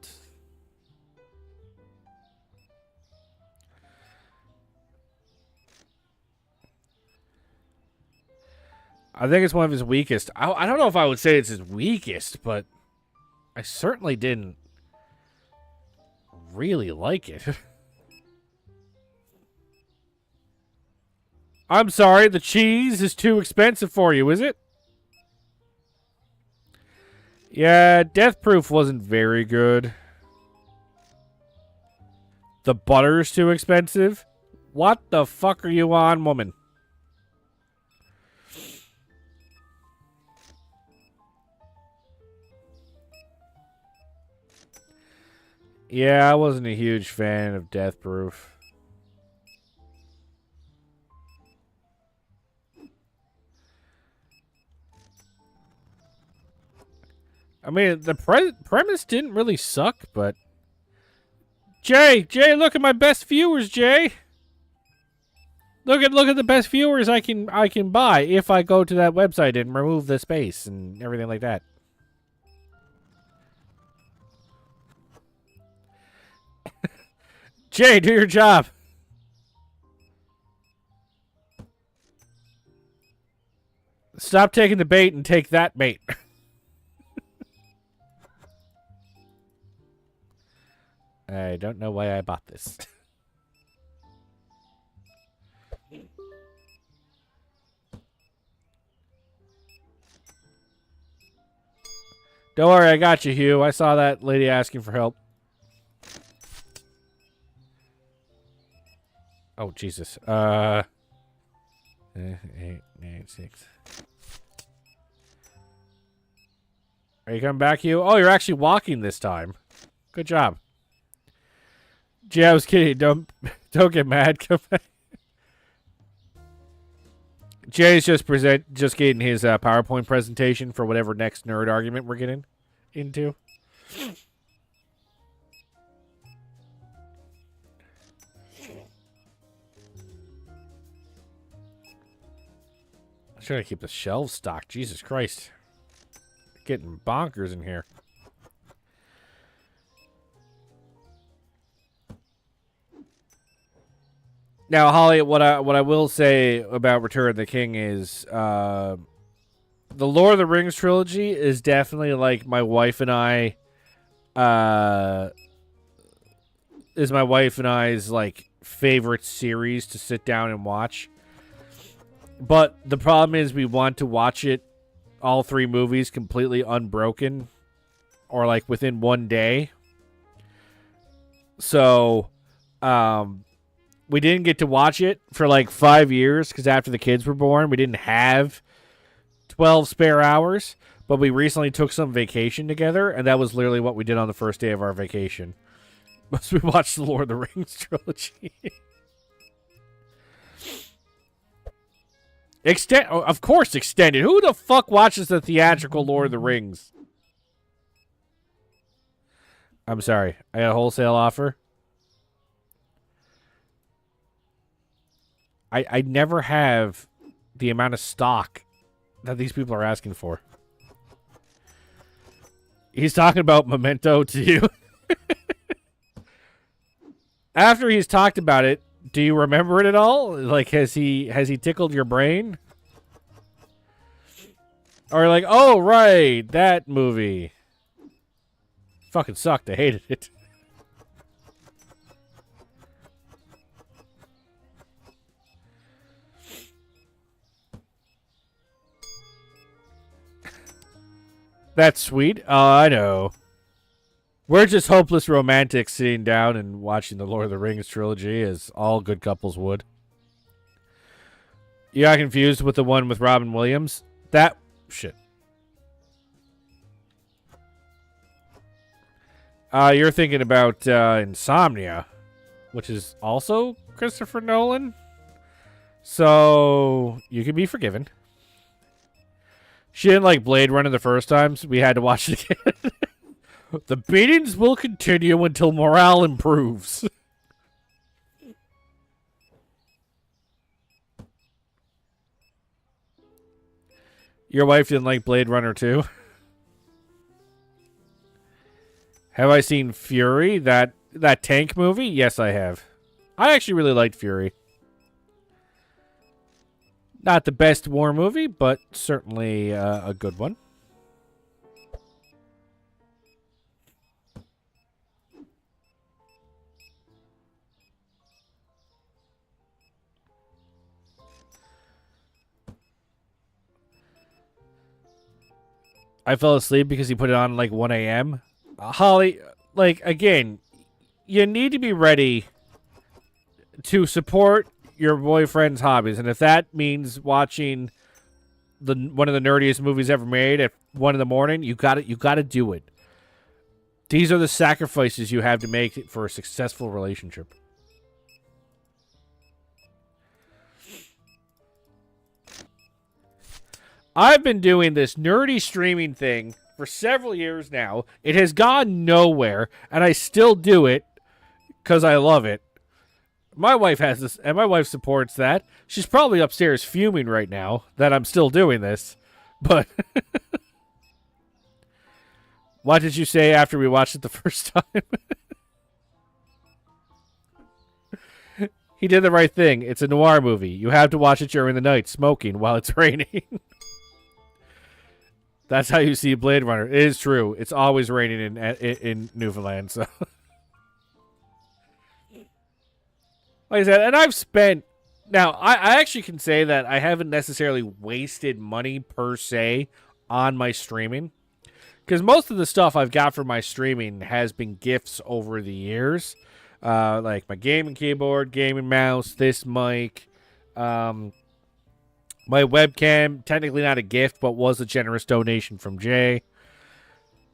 Speaker 1: I think it's one of his weakest. I don't know if I would say it's his weakest, but I certainly didn't really like it. I'm sorry, the cheese is too expensive for you, is it? Yeah, Death Proof wasn't very good. The butter's too expensive? What the fuck are you on, woman? Yeah, I wasn't a huge fan of Death Proof. I mean, the premise didn't really suck, but... Jay, look at my best viewers, Jay. Look at the best viewers I can buy if I go to that website and remove the space and everything like that. Jay, do your job. Stop taking the bait and take that bait. I don't know why I bought this. Don't worry, I got you, Hugh. I saw that lady asking for help. Oh, Jesus. 8, 9, 6. Are you coming back, Hugh? Oh, you're actually walking this time. Good job. Gee, I was kidding. Don't get mad. Come back. Jay's just getting his PowerPoint presentation for whatever next nerd argument we're getting into. I'm trying to keep the shelves stocked. Jesus Christ. Getting bonkers in here. Now, Holly, what I will say about Return of the King is the Lord of the Rings trilogy is definitely like my wife and I's like favorite series to sit down and watch. But the problem is we want to watch it, all 3 movies, completely unbroken or like within one day. So, we didn't get to watch it for like 5 years because after the kids were born, we didn't have 12 spare hours. But we recently took some vacation together, and that was literally what we did on the first day of our vacation. Was we watched the Lord of the Rings trilogy. Of course, extended. Who the fuck watches the theatrical Lord of the Rings? I'm sorry. I got a wholesale offer. I never have the amount of stock that these people are asking for. He's talking about Memento to you. After he's talked about it, do you remember it at all? Like, has he tickled your brain? Or like, oh, right, that movie. Fucking sucked. I hated it. That's sweet. Oh, I know. We're just hopeless romantics sitting down and watching the Lord of the Rings trilogy, as all good couples would. You got confused with the one with Robin Williams? That... Shit. You're thinking about Insomnia, which is also Christopher Nolan. So, you can be forgiven. She didn't like Blade Runner the first time, so we had to watch it again. The beatings will continue until morale improves. Your wife didn't like Blade Runner 2? Have I seen Fury? That tank movie? Yes, I have. I actually really liked Fury. Not the best war movie, but certainly a good one. I fell asleep because he put it on like 1 a.m. Holly, like, again, you need to be ready to support your boyfriend's hobbies. And if that means watching one of the nerdiest movies ever made at 1 in the morning, you gotta do it. These are the sacrifices you have to make for a successful relationship. I've been doing this nerdy streaming thing for several years now. It has gone nowhere, and I still do it because I love it. My wife has this, and my wife supports that. She's probably upstairs fuming right now that I'm still doing this. But what did you say after we watched it the first time? He did the right thing. It's a noir movie. You have to watch it during the night, smoking while it's raining. That's how you see Blade Runner. It is true. It's always raining in Newfoundland. So, like I said, and I've spent... Now, I actually can say that I haven't necessarily wasted money per se on my streaming. Because most of the stuff I've got for my streaming has been gifts over the years. Like my gaming keyboard, gaming mouse, this mic, my webcam, technically not a gift, but was a generous donation from Jay.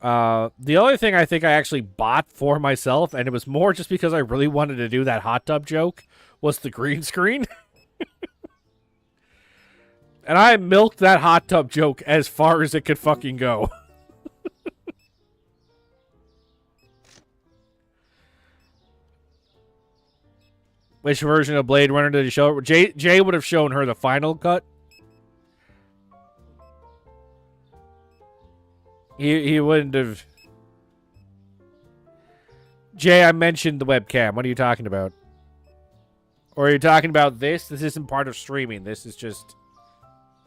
Speaker 1: The other thing I think I actually bought for myself, and it was more just because I really wanted to do that hot tub joke, was the green screen. And I milked that hot tub joke as far as it could fucking go. Which version of Blade Runner did he show? Jay would have shown her the final cut. He wouldn't have. Jay, I mentioned the webcam. What are you talking about? Or are you talking about this? This isn't part of streaming. This is just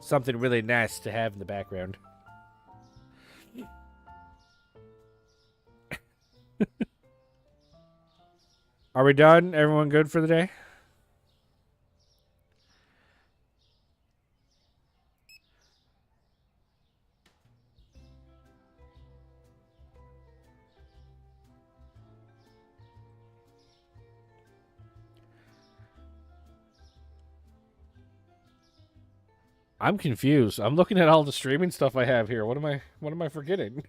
Speaker 1: something really nice to have in the background. Are we done? Everyone good for the day? I'm confused. I'm looking at all the streaming stuff I have here. What am I forgetting?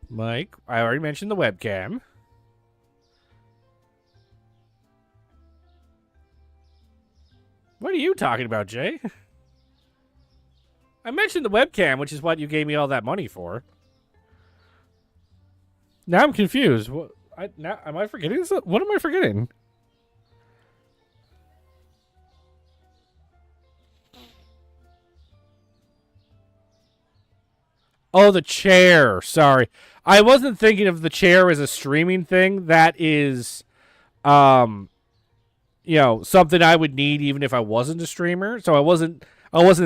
Speaker 1: Mike, I already mentioned the webcam. What are you talking about, Jay? I mentioned the webcam, which is what you gave me all that money for. Now I'm confused. What? Am I forgetting something? What am I forgetting? Oh, the chair. Sorry. I wasn't thinking of the chair as a streaming thing. That is, you know, something I would need even if I wasn't a streamer. So I wasn't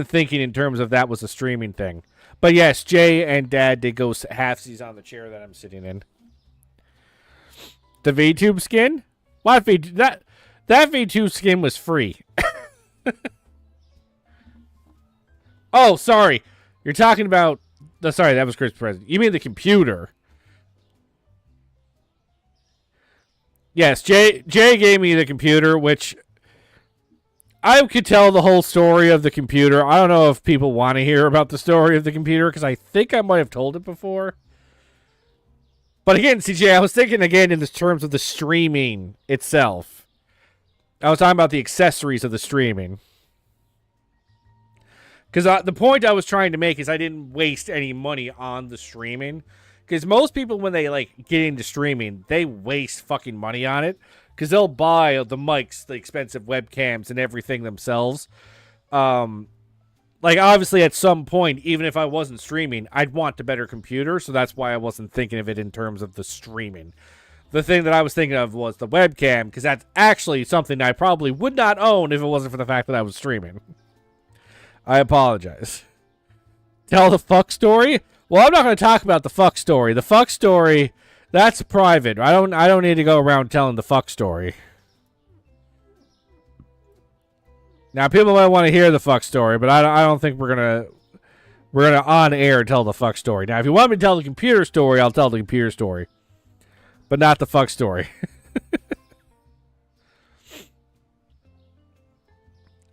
Speaker 1: thinking in terms of that was a streaming thing. But yes, Jay and Dad did go halfsies on the chair that I'm sitting in. The VTube skin? What that VTube skin was free. Oh, sorry. You're talking about... sorry, that was Christmas present. You mean the computer. Yes, Jay gave me the computer, which... I could tell the whole story of the computer. I don't know if people want to hear about the story of the computer, because I think I might have told it before. But again, CJ, I was thinking again in the terms of the streaming itself. I was talking about the accessories of the streaming. Because the point I was trying to make is I didn't waste any money on the streaming. Because most people, when they like get into streaming, they waste fucking money on it. Because they'll buy the mics, the expensive webcams, and everything themselves. Like, obviously, at some point, even if I wasn't streaming, I'd want a better computer. So that's why I wasn't thinking of it in terms of the streaming. The thing that I was thinking of was the webcam. Because that's actually something I probably would not own if it wasn't for the fact that I was streaming. I apologize. Tell the fuck story? Well, I'm not going to talk about the fuck story. The fuck story, that's private. I don't need to go around telling the fuck story. Now, people might want to hear the fuck story, but I don't think we're gonna on air tell the fuck story. Now, if you want me to tell the computer story, I'll tell the computer story, but not the fuck story.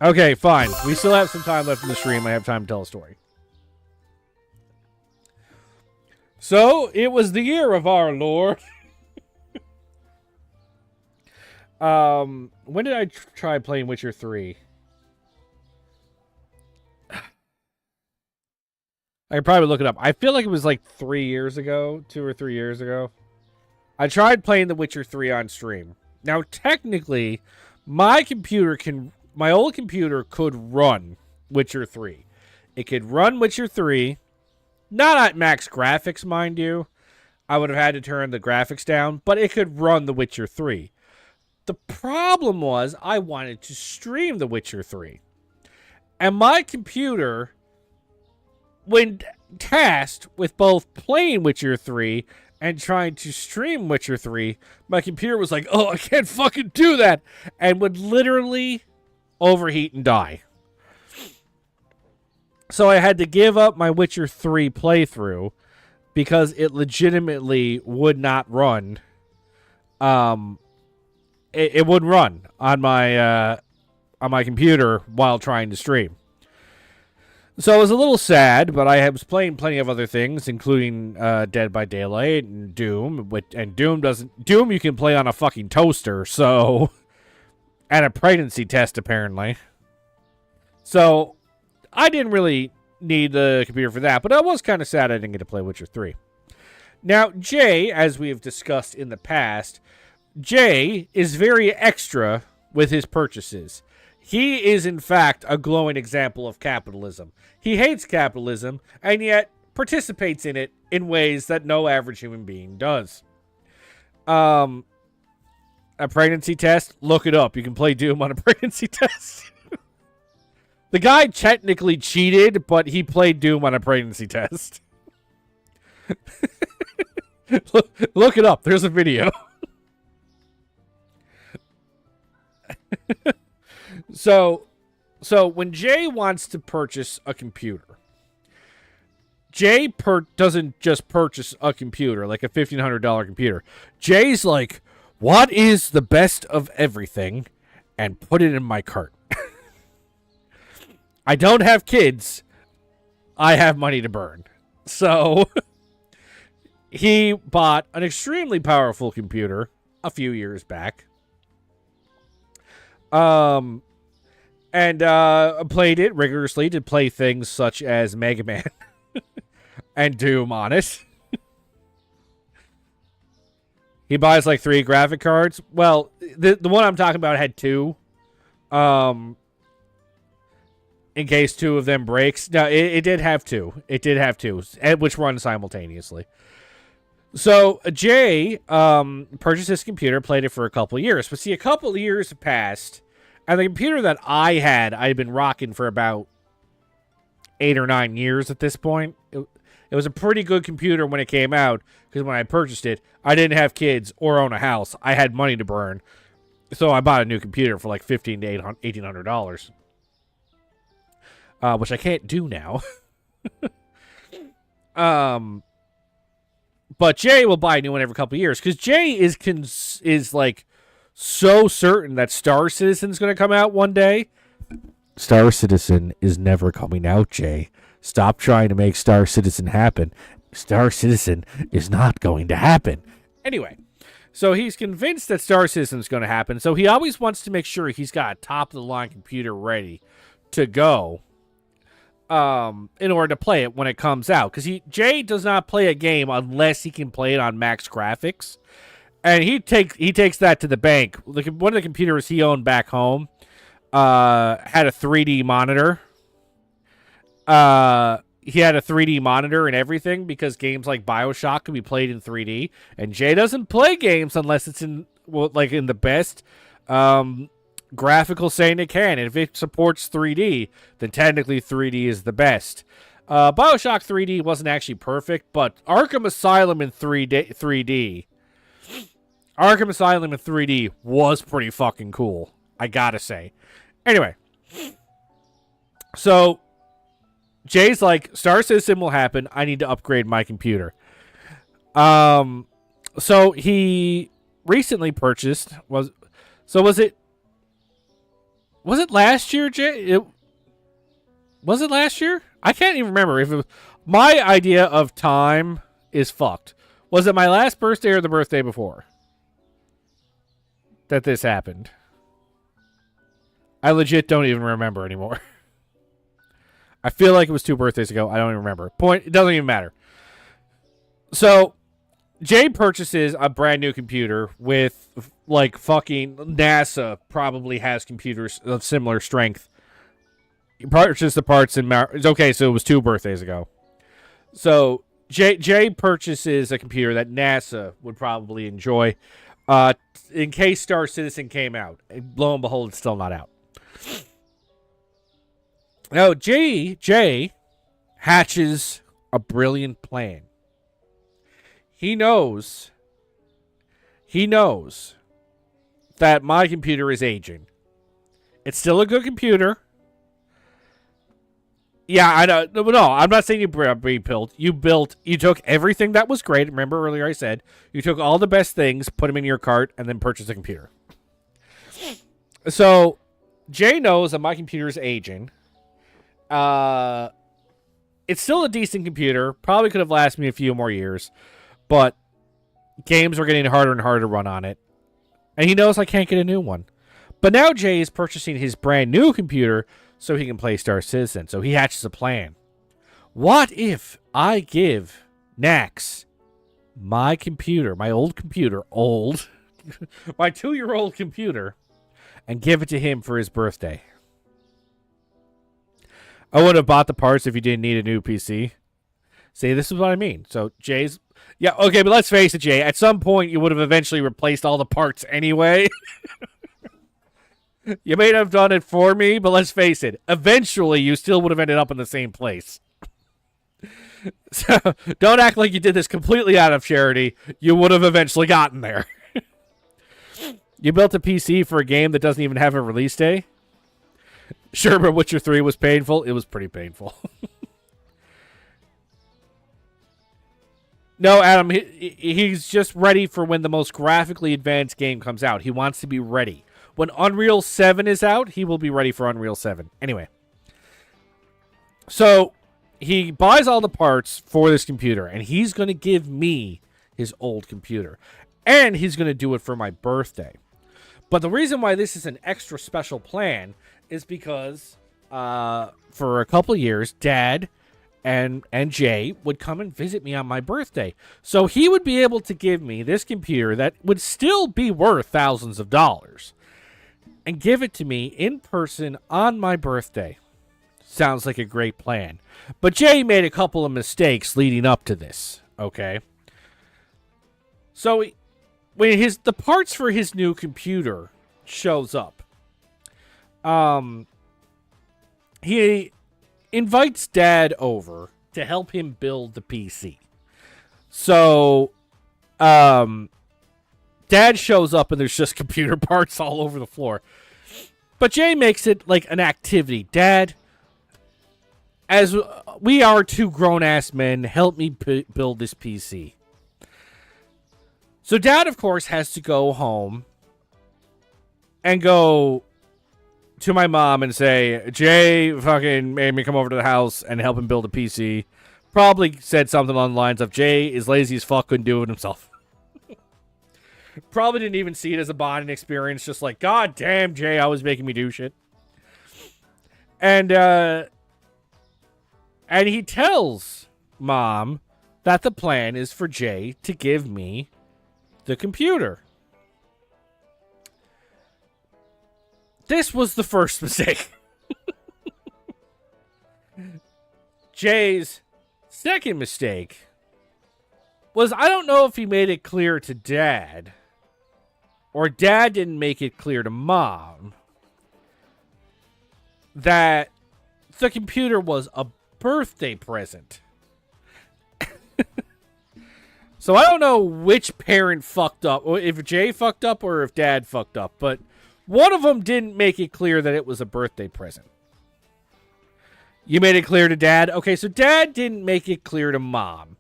Speaker 1: Okay, fine. We still have some time left in the stream. I have time to tell a story. So, it was the year of our Lord. When did I try playing Witcher 3? I could probably look it up. I feel like it was like 3 years ago. 2 or 3 years ago. I tried playing The Witcher 3 on stream. Now, technically, my old computer could run Witcher 3. It could run Witcher 3. Not at max graphics, mind you. I would have had to turn the graphics down, but it could run The Witcher 3. The problem was I wanted to stream The Witcher 3. And my computer, when tasked with both playing Witcher 3 and trying to stream Witcher 3, my computer was like, oh, I can't fucking do that, and would literally overheat and die. So I had to give up my Witcher 3 playthrough because it legitimately would not run. It wouldn't run on my computer while trying to stream. So I was a little sad, but I was playing plenty of other things, including Dead by Daylight and Doom. And Doom you can play on a fucking toaster, so... And a pregnancy test, apparently. So, I didn't really need the computer for that, but I was kind of sad I didn't get to play Witcher 3. Now, Jay, as we have discussed in the past, Jay is very extra with his purchases. He is, in fact, a glowing example of capitalism. He hates capitalism, and yet participates in it in ways that no average human being does. A pregnancy test? Look it up. You can play Doom on a pregnancy test. The guy technically cheated, but he played Doom on a pregnancy test. Look it up. There's a video. So when Jay wants to purchase a computer, Jay doesn't just purchase a computer, like a $1,500 computer. Jay's like, what is the best of everything? And put it in my cart. I don't have kids. I have money to burn. So he bought an extremely powerful computer a few years back. And played it rigorously to play things such as Mega Man and Doom on it. He buys like 3 graphic cards. Well, the one I'm talking about had 2. In case 2 of them breaks. No, it did have 2. It did have 2, which run simultaneously. So Jay purchased this computer, played it for a couple of years. But see, a couple of years passed, and the computer that I had been rocking for about 8 or 9 years at this point. It was a pretty good computer when it came out, because when I purchased it, I didn't have kids or own a house. I had money to burn. So I bought a new computer for like $1,500 to $1,800. Which I can't do now. But Jay will buy a new one every couple of years because Jay is like so certain that Star Citizen is going to come out one day. Star Citizen is never coming out, Jay. Stop trying to make Star Citizen happen. Star Citizen is not going to happen. Anyway, so he's convinced that Star Citizen is going to happen. So he always wants to make sure he's got a top-of-the-line computer ready to go in order to play it when it comes out. Because Jay does not play a game unless he can play it on max graphics. And he takes that to the bank. One of the computers he owned back home had a 3D monitor. He had a 3D monitor and everything because games like BioShock can be played in 3D. And Jay doesn't play games unless it's in the best graphical setting it can. And if it supports 3D, then technically 3D is the best. BioShock 3D wasn't actually perfect, but Arkham Asylum in 3D was pretty fucking cool, I gotta say. Anyway, so Jay's like, Star Citizen will happen. I need to upgrade my computer. So he recently purchased was it last year, Jay? Was it last year? I can't even remember if it was. My idea of time is fucked. Was it my last birthday or the birthday before that this happened? I legit don't even remember anymore. I feel like it was 2 birthdays ago. I don't even remember. It doesn't even matter. So, Jay purchases a brand new computer with, like, fucking NASA probably has computers of similar strength. He purchased the parts in okay, so it was 2 birthdays ago. So, Jay purchases a computer that NASA would probably enjoy in case Star Citizen came out. And lo and behold, it's still not out. Now, Jay hatches a brilliant plan. He knows that my computer is aging. It's still a good computer. Yeah, I know. No, I'm not saying you rebuilt. You took everything that was great. Remember earlier I said you took all the best things, put them in your cart, and then purchased a computer. So, Jay knows that my computer is aging. It's still a decent computer. Probably could have lasted me a few more years, but games are getting harder and harder to run on it. And he knows I can't get a new one. But now Jay is purchasing his brand new computer so he can play Star Citizen. So he hatches a plan. What if I give Nax my computer, my old computer, my 2-year-old computer, and give it to him for his birthday? I would have bought the parts if you didn't need a new PC. See, this is what I mean. So Jay's... Yeah, okay, but let's face it, Jay. At some point, you would have eventually replaced all the parts anyway. You may have done it for me, but let's face it. Eventually, you still would have ended up in the same place. So, don't act like you did this completely out of charity. You would have eventually gotten there. You built a PC for a game that doesn't even have a release day? Sure, but Witcher 3 was painful. It was pretty painful. No, Adam, he's just ready for when the most graphically advanced game comes out. He wants to be ready. When Unreal 7 is out, he will be ready for Unreal 7. Anyway. So, he buys all the parts for this computer, and he's going to give me his old computer. And he's going to do it for my birthday. But the reason why this is an extra special plan is because for a couple years, Dad and Jay would come and visit me on my birthday. So he would be able to give me this computer that would still be worth thousands of dollars and give it to me in person on my birthday. Sounds like a great plan. But Jay made a couple of mistakes leading up to this, okay? So when the parts for his new computer shows up, he invites Dad over to help him build the PC. So, Dad shows up and there's just computer parts all over the floor. But Jay makes it like an activity. Dad, as we are two grown-ass men. Help me build this PC. So Dad, of course, has to go home and go to my mom and say, Jay fucking made me come over to the house and help him build a PC. Probably said something along the lines of, Jay is lazy as fuck, couldn't do it himself. Probably didn't even see it as a bonding experience, just like, God damn, Jay, always making me do shit. And he tells Mom that the plan is for Jay to give me the computer. This was the first mistake. Jay's second mistake was, I don't know if he made it clear to Dad, or Dad didn't make it clear to Mom, that the computer was a birthday present. So I don't know which parent fucked up, or if Jay fucked up or if Dad fucked up, but one of them didn't make it clear that it was a birthday present. You made it clear to Dad? Okay, so Dad didn't make it clear to Mom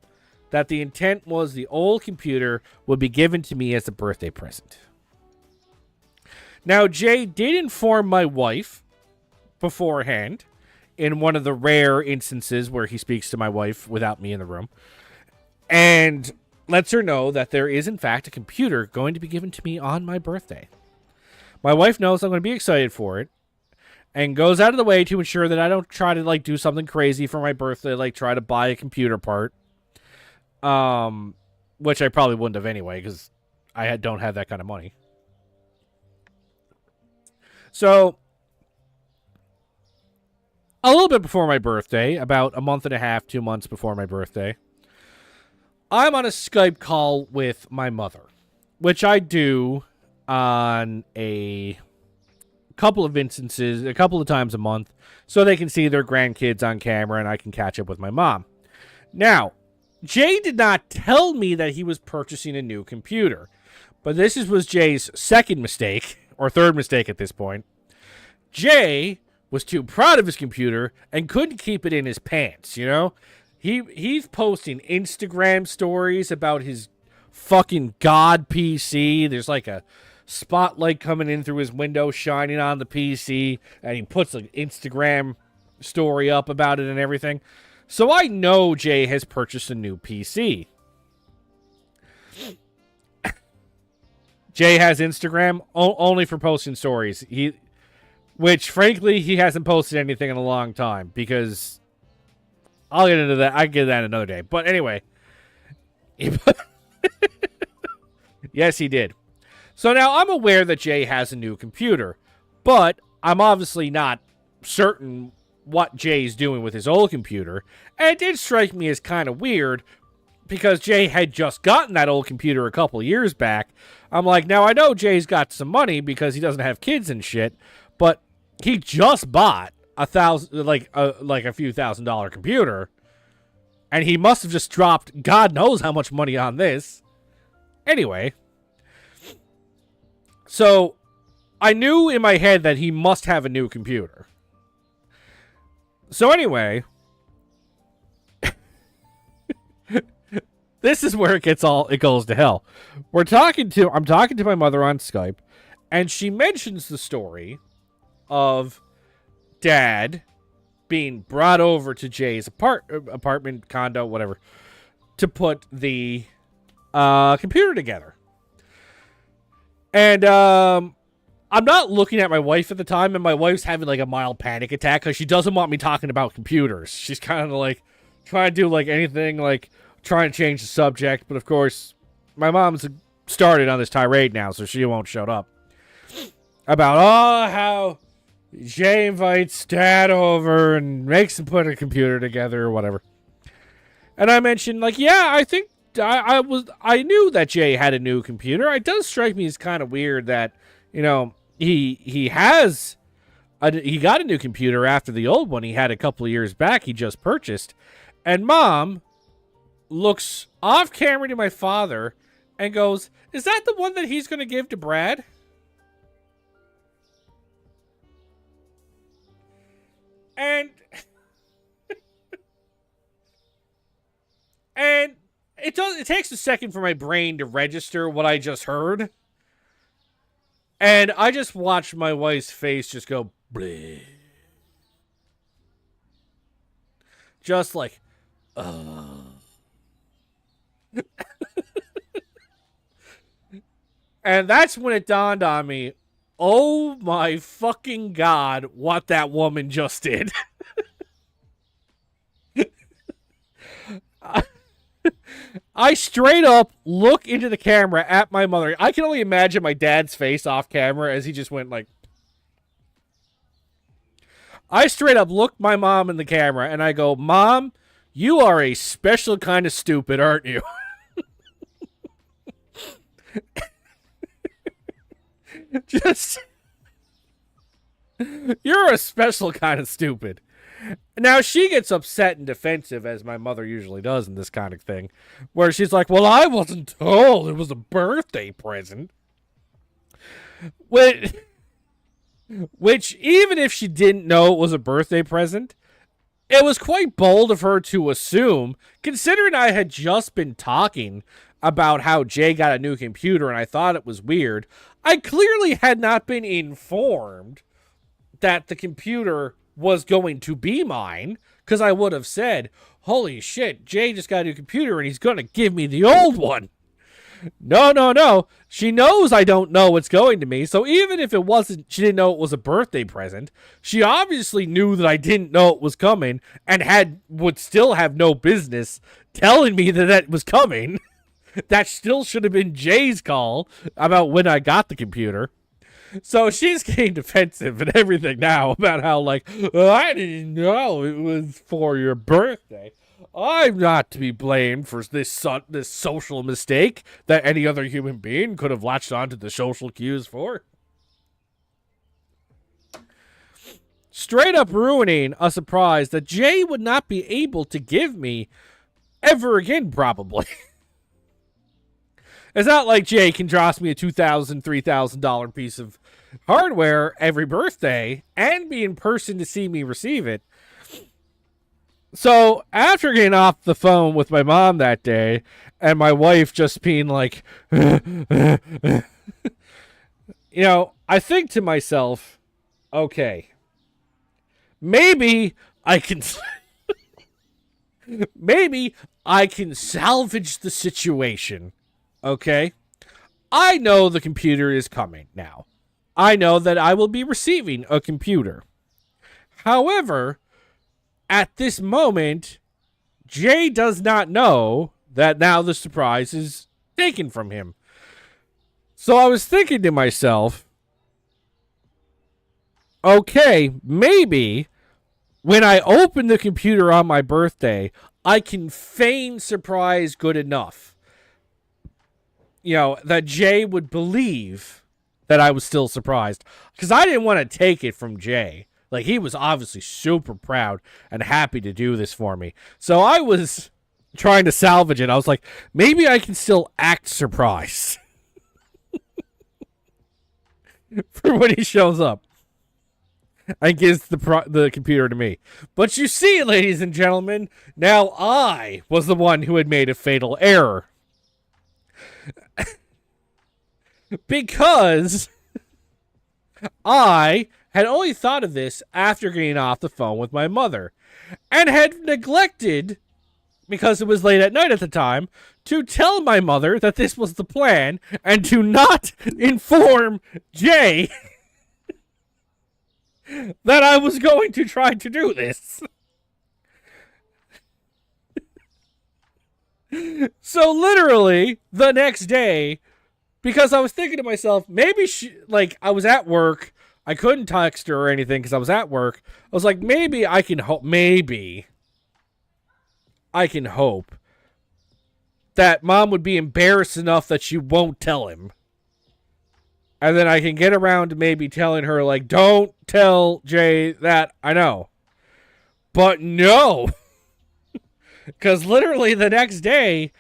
Speaker 1: that the intent was the old computer would be given to me as a birthday present. Now, Jay did inform my wife beforehand, in one of the rare instances where he speaks to my wife without me in the room, and lets her know that there is, in fact, a computer going to be given to me on my birthday. My wife knows I'm going to be excited for it, and goes out of the way to ensure that I don't try to, like, do something crazy for my birthday, like try to buy a computer part, which I probably wouldn't have anyway, because I don't have that kind of money. So, a little bit before my birthday, about a month and a half, 2 months before my birthday, I'm on a Skype call with my mother, which I do on a couple of instances, a couple of times a month, so they can see their grandkids on camera and I can catch up with my mom. Now, Jay did not tell me that he was purchasing a new computer, but this was Jay's second mistake, or third mistake at this point. Jay was too proud of his computer and couldn't keep it in his pants, you know? He's posting Instagram stories about his fucking god PC. There's like a spotlight coming in through his window shining on the PC, and he puts an Instagram story up about it and everything. So I know Jay has purchased a new PC. Jay has Instagram only for posting stories. Which, frankly, he hasn't posted anything in a long time, because I'll get into that. I can get that another day. But anyway. Yes, he did. So now I'm aware that Jay has a new computer, but I'm obviously not certain what Jay's doing with his old computer. And it did strike me as kind of weird, because Jay had just gotten that old computer a couple years back. I'm like, now I know Jay's got some money because he doesn't have kids and shit, but he just bought a few $1,000 computer, and he must have just dropped God knows how much money on this. Anyway, so I knew in my head that he must have a new computer. So anyway, this is where it goes to hell. I'm talking to my mother on Skype, and she mentions the story of Dad being brought over to Jay's apartment, condo, whatever, to put the computer together. And I'm not looking at my wife at the time, and my wife's having like a mild panic attack because she doesn't want me talking about computers. She's kind of like trying to do like anything, like trying to change the subject. But of course, my mom's started on this tirade now, so she won't shut up about how Jay invites Dad over and makes him put a computer together or whatever. And I mentioned, like, yeah, I think I knew that Jay had a new computer. It does strike me as kind of weird that, you know, he got a new computer after the old one he had a couple of years back he just purchased. And Mom looks off camera to my father and goes, "Is that the one that he's going to give to Brad?" And it takes a second for my brain to register what I just heard. And I just watched my wife's face just go bleh. Just like, And that's when it dawned on me, oh my fucking God, what that woman just did. I straight up look into the camera at my mother. I can only imagine my dad's face off camera as he just went like... I straight up looked my mom in the camera and I go, Mom, you are a special kind of stupid, aren't you? Just... You're a special kind of stupid. Now, she gets upset and defensive, as my mother usually does in this kind of thing, where she's like, well, I wasn't told it was a birthday present. Which, even if she didn't know it was a birthday present, it was quite bold of her to assume, considering I had just been talking about how Jay got a new computer and I thought it was weird. I clearly had not been informed that the computer was going to be mine, because I would have said, holy shit, Jay just got a new computer and he's going to give me the old one. No. She knows I don't know what's going to me, so even if it wasn't, she didn't know it was a birthday present, she obviously knew that I didn't know it was coming and would still have no business telling me that it was coming. That still should have been Jay's call about when I got the computer. So she's getting defensive and everything now about how, like, I didn't know it was for your birthday. I'm not to be blamed for this social mistake that any other human being could have latched onto the social cues for. Straight up ruining a surprise that Jay would not be able to give me ever again, probably. It's not like Jay can toss me a $2,000, $3,000 piece of hardware every birthday and be in person to see me receive it. So after getting off the phone with my mom that day and my wife just being like, I think to myself, okay, maybe I can salvage the situation. Okay, I know the computer is coming now. I know that I will be receiving a computer. However, at this moment, Jay does not know that now the surprise is taken from him. So I was thinking to myself, okay, maybe when I open the computer on my birthday, I can feign surprise good enough. That Jay would believe that I was still surprised. Because I didn't want to take it from Jay. Like, he was obviously super proud and happy to do this for me. So I was trying to salvage it. I was like, maybe I can still act surprised. For when he shows up. And gives the computer to me. But you see, ladies and gentlemen, now I was the one who had made a fatal error. Because I had only thought of this after getting off the phone with my mother and had neglected, because it was late at night at the time, to tell my mother that this was the plan and to not inform Jay that I was going to try to do this. So literally the next day, because I was thinking to myself, maybe I was at work, I couldn't text her or anything because I was at work. I was like, maybe I can hope that Mom would be embarrassed enough that she won't tell him. And then I can get around to maybe telling her, like, don't tell Jay that I know. But no. Because literally the next day,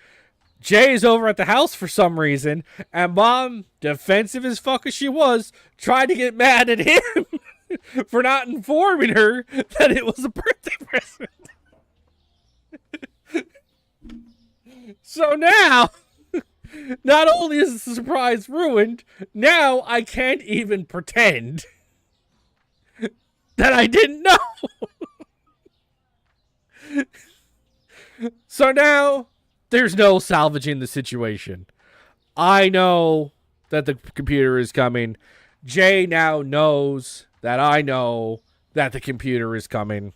Speaker 1: Jay's over at the house for some reason, and Mom, defensive as fuck as she was, tried to get mad at him for not informing her that it was a birthday present. So now, not only is the surprise ruined, now I can't even pretend that I didn't know. So now, there's no salvaging the situation. I know that the computer is coming. Jay now knows that I know that the computer is coming.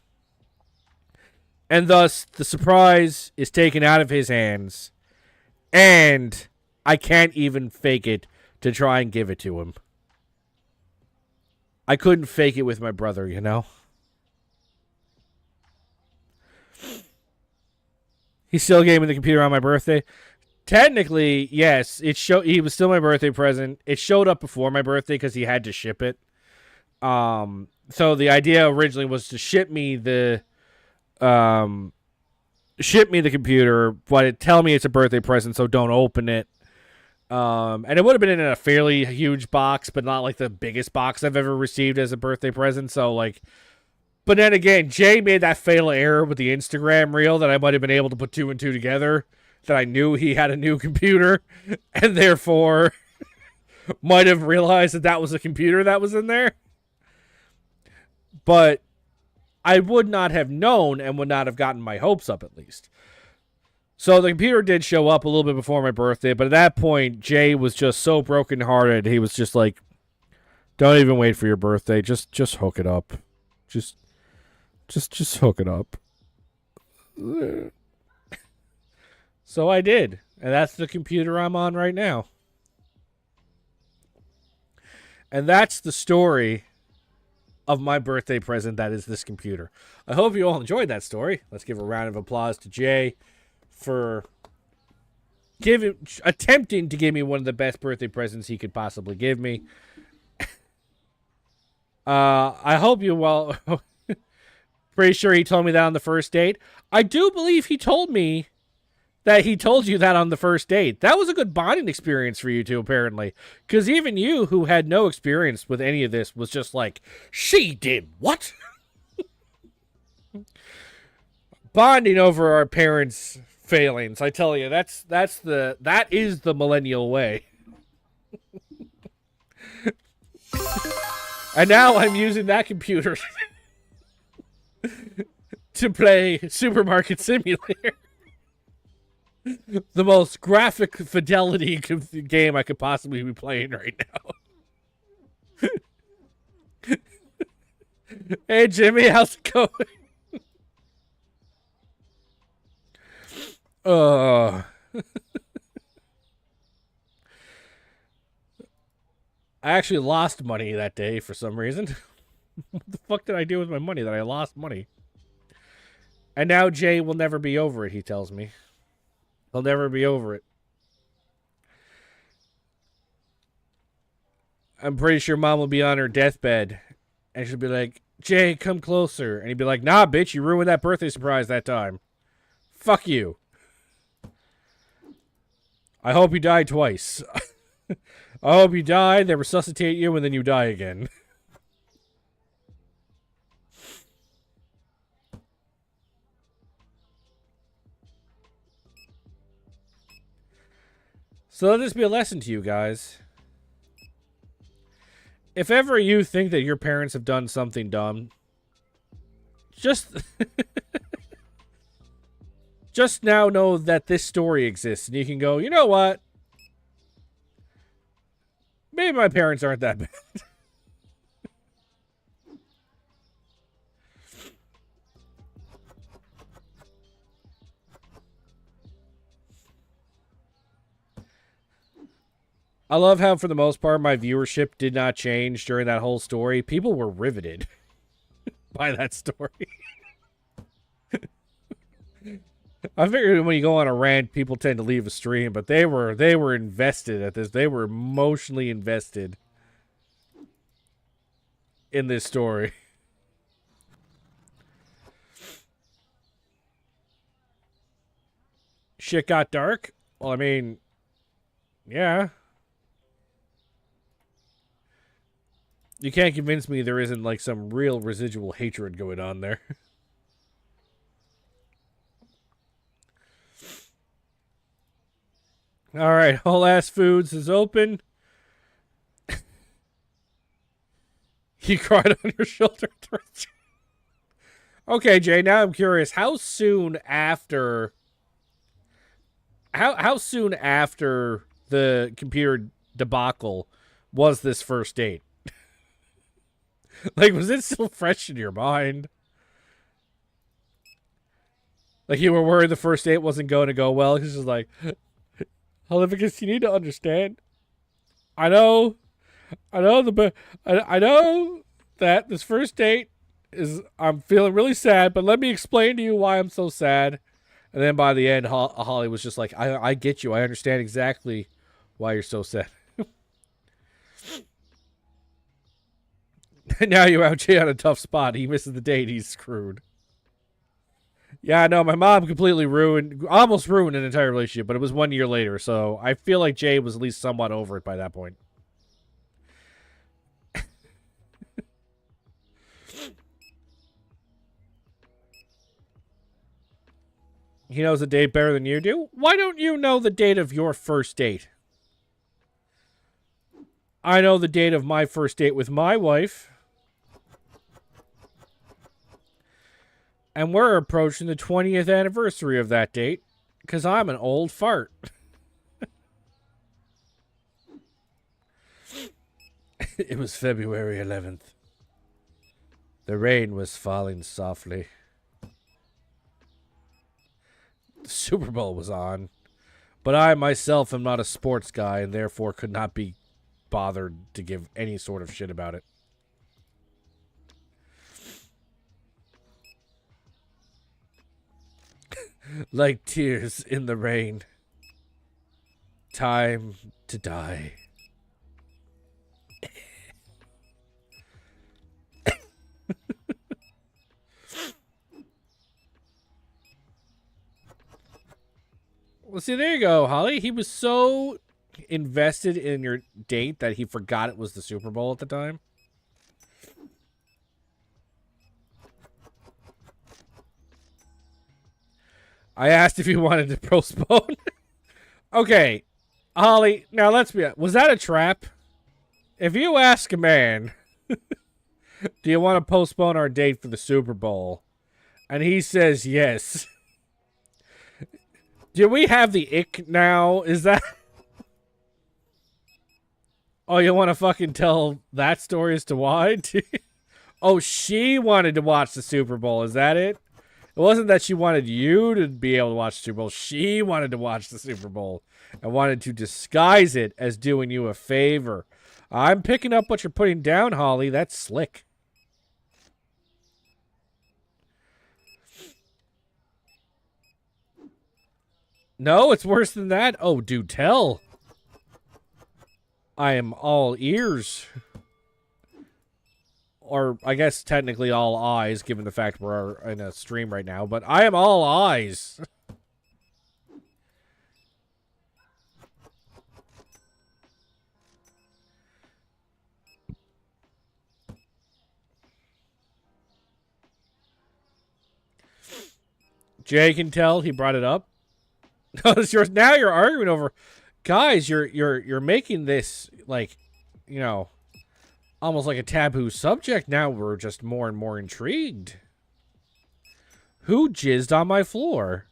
Speaker 1: And thus, the surprise is taken out of his hands. And I can't even fake it to try and give it to him. I couldn't fake it with my brother, you know? He still gave me the computer on my birthday. Technically, yes. He was still my birthday present. It showed up before my birthday because he had to ship it. So the idea originally was to ship me the computer, but tell me it's a birthday present, so don't open it. And it would have been in a fairly huge box, but not like the biggest box I've ever received as a birthday present. So like, but then again, Jay made that fatal error with the Instagram reel that I might have been able to put 2 and 2 together. That I knew he had a new computer, and therefore might have realized that that was a computer that was in there. But I would not have known and would not have gotten my hopes up, at least. So the computer did show up a little bit before my birthday, but at that point, Jay was just so brokenhearted. He was just like, "Don't even wait for your birthday. Just hook it up. Just hook it up." So I did, and that's the computer I'm on right now. And that's the story of my birthday present that is this computer. I hope you all enjoyed that story. Let's give a round of applause to Jay for attempting to give me one of the best birthday presents he could possibly give me. I hope you well. Pretty sure he told me that on the first date. I do believe he told me that he told you that on the first date. That was a good bonding experience for you two, apparently. Because even you, who had no experience with any of this, was just like, she did what? Bonding over our parents' failings. I tell you, that is the millennial way. And now I'm using that computer to play Supermarket Simulator. The most graphic fidelity game I could possibly be playing right now. Hey, Jimmy, how's it going? I actually lost money that day for some reason. What the fuck did I do with my money that I lost money? And now Jay will never be over it, he tells me. He'll never be over it. I'm pretty sure Mom will be on her deathbed. And she'll be like, Jay, come closer. And he'd be like, nah, bitch, you ruined that birthday surprise that time. Fuck you. I hope you die twice. I hope you die, they resuscitate you, and then you die again. So let this be a lesson to you guys. If ever you think that your parents have done something dumb, just just now know that this story exists, and you can go, you know what? Maybe my parents aren't that bad. I love how, for the most part, my viewership did not change during that whole story. People were riveted by that story. I figured when you go on a rant, people tend to leave a stream, but they were invested at this. They were emotionally invested in this story. Shit got dark? Well, I mean, yeah. You can't convince me there isn't, like, some real residual hatred going on there. All right, Whole Ass Foods is open. He cried on your shoulder. Okay, Jay. Now I'm curious. How soon after the computer debacle was this first date? Like, was it still fresh in your mind? Like, you were worried the first date wasn't going to go well? He's just like, Olivicus, you need to understand. I know, I know that this first date is. I'm feeling really sad, but let me explain to you why I'm so sad. And then by the end, Holly was just like, I get you. I understand exactly why you're so sad. Now you out Jay on a tough spot. He misses the date. He's screwed. Yeah, no, my mom completely almost ruined an entire relationship, but it was 1 year later, so I feel like Jay was at least somewhat over it by that point. He knows the date better than you do? Why don't you know the date of your first date? I know the date of my first date with my wife. And we're approaching the 20th anniversary of that date, because I'm an old fart. It was February 11th. The rain was falling softly. The Super Bowl was on. But I myself am not a sports guy and therefore could not be bothered to give any sort of shit about it. Like tears in the rain. Time to die. Well, see, there you go, Holly. He was so invested in your date that he forgot it was the Super Bowl at the time. I asked if you wanted to postpone. Okay, Holly, now let's be honest. Was that a trap? If you ask a man, do you want to postpone our date for the Super Bowl? And he says yes. Do we have the ick now? Is that... Oh, you want to fucking tell that story as to why? Oh, she wanted to watch the Super Bowl. Is that it? It wasn't that she wanted you to be able to watch the Super Bowl. She wanted to watch the Super Bowl and wanted to disguise it as doing you a favor. I'm picking up what you're putting down, Holly. That's slick. No, it's worse than that. Oh, do tell. I am all ears. Or I guess technically all eyes, given the fact we're in a stream right now. But I am all eyes. Jay can tell he brought it up. No, it's yours. Now you're arguing over, guys. You're making this like, you know, almost like a taboo subject. Now we're just more and more intrigued. Who jizzed on my floor?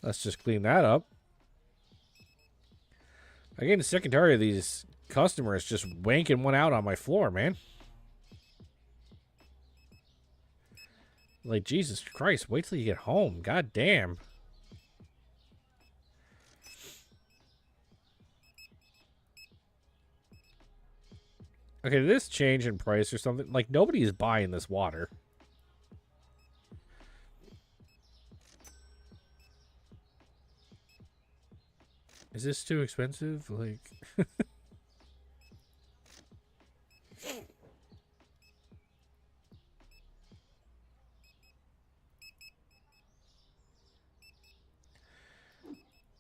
Speaker 1: Let's just clean that up. I'm getting sick and tired of these customers just wanking one out on my floor, man. Like, Jesus Christ, wait till you get home. God damn. Okay, did this change in price or something? Like, nobody is buying this water. Is this too expensive? Like...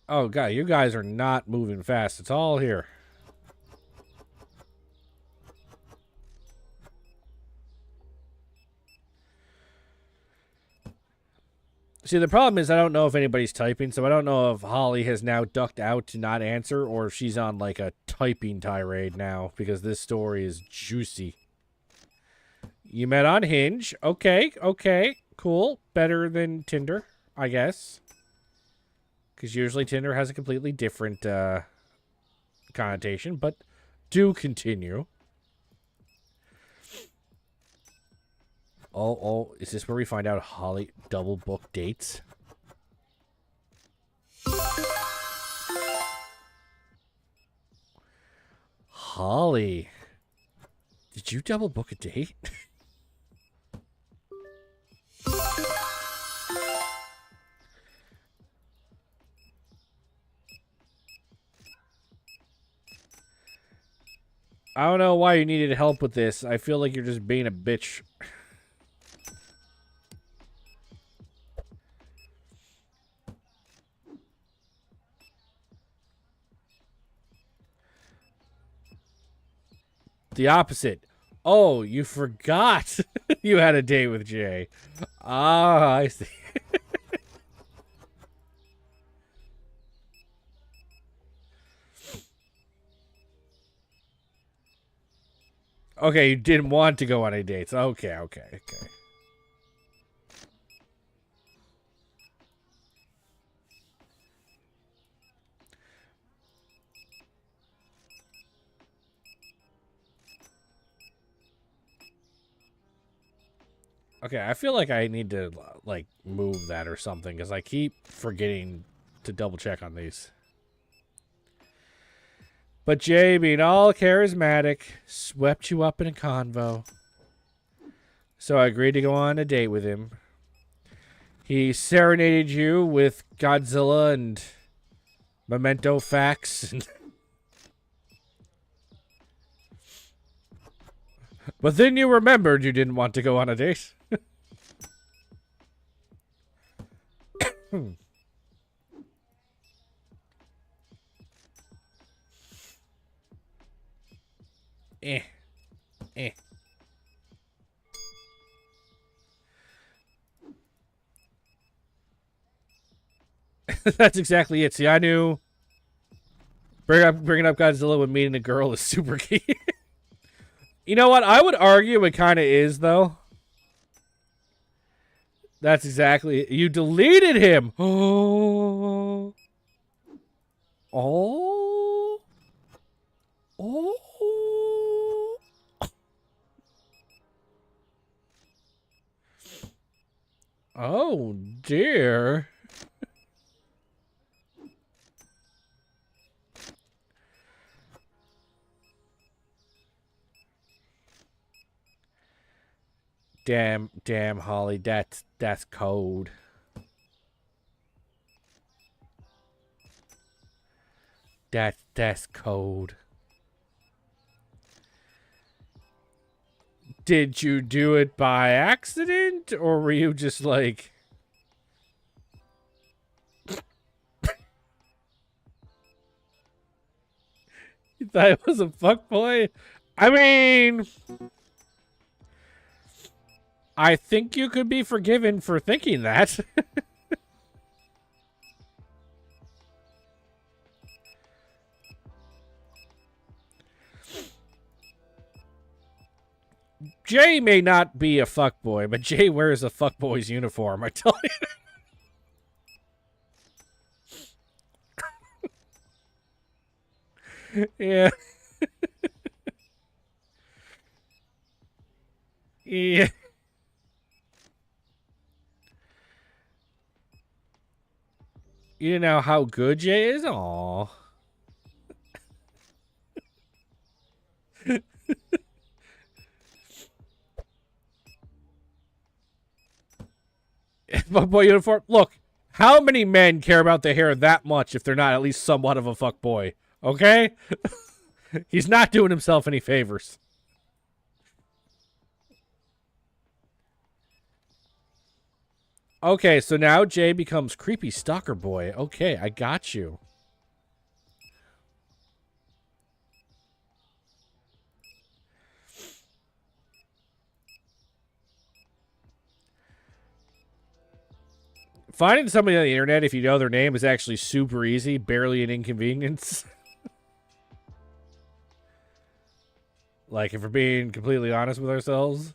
Speaker 1: Oh, God, you guys are not moving fast. It's all here. See, the problem is I don't know if anybody's typing, so I don't know if Holly has now ducked out to not answer or if she's on like a typing tirade now because this story is juicy. You met on Hinge. Okay, okay, cool. Better than Tinder, I guess. Because usually Tinder has a completely different connotation, but do continue. Oh, is this where we find out Holly double book dates? Holly, did you double book a date? I don't know why you needed help with this. I feel like you're just being a bitch. The opposite. Oh, you forgot you had a date with Jay. Ah, I see. Okay, you didn't want to go on any dates. Okay, okay, okay. Okay, I feel like I need to, like, move that or something, because I keep forgetting to double check on these. But Jay, being all charismatic, swept you up in a convo. So I agreed to go on a date with him. He serenaded you with Godzilla and memento facts. But then you remembered you didn't want to go on a date. Eh. Eh. That's exactly it. See, I knew bringing up Godzilla when meeting a girl is super key. You know what? I would argue it kind of is, though. That's exactly... You deleted him! Oh... Oh... Oh... Oh, dear. Damn, Holly, that's cold. That's cold. Did you do it by accident, or were you just like... You thought it was a fuckboy? I mean... I think you could be forgiven for thinking that. Jay may not be a fuckboy, but Jay wears a fuckboy's uniform, I tell you. Yeah. Yeah. You know how good Jay is? Aww. Fuckboy uniform? Look, how many men care about their hair that much if they're not at least somewhat of a fuckboy? Okay? He's not doing himself any favors. Okay, so now Jay becomes creepy stalker boy. Okay, I got you. Finding somebody on the internet, if you know their name, is actually super easy. Barely an inconvenience. Like, if we're being completely honest with ourselves.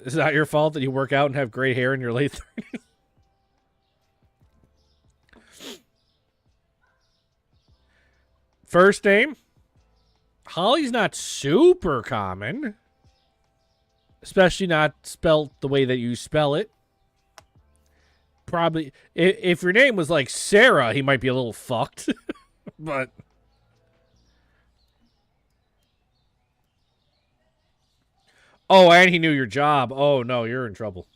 Speaker 1: It's not your fault that you work out and have gray hair in your late 30s. First name? Holly's not super common. Especially not spelt the way that you spell it. Probably, if your name was like Sarah, he might be a little fucked. But... Oh, and he knew your job. Oh, no, you're in trouble.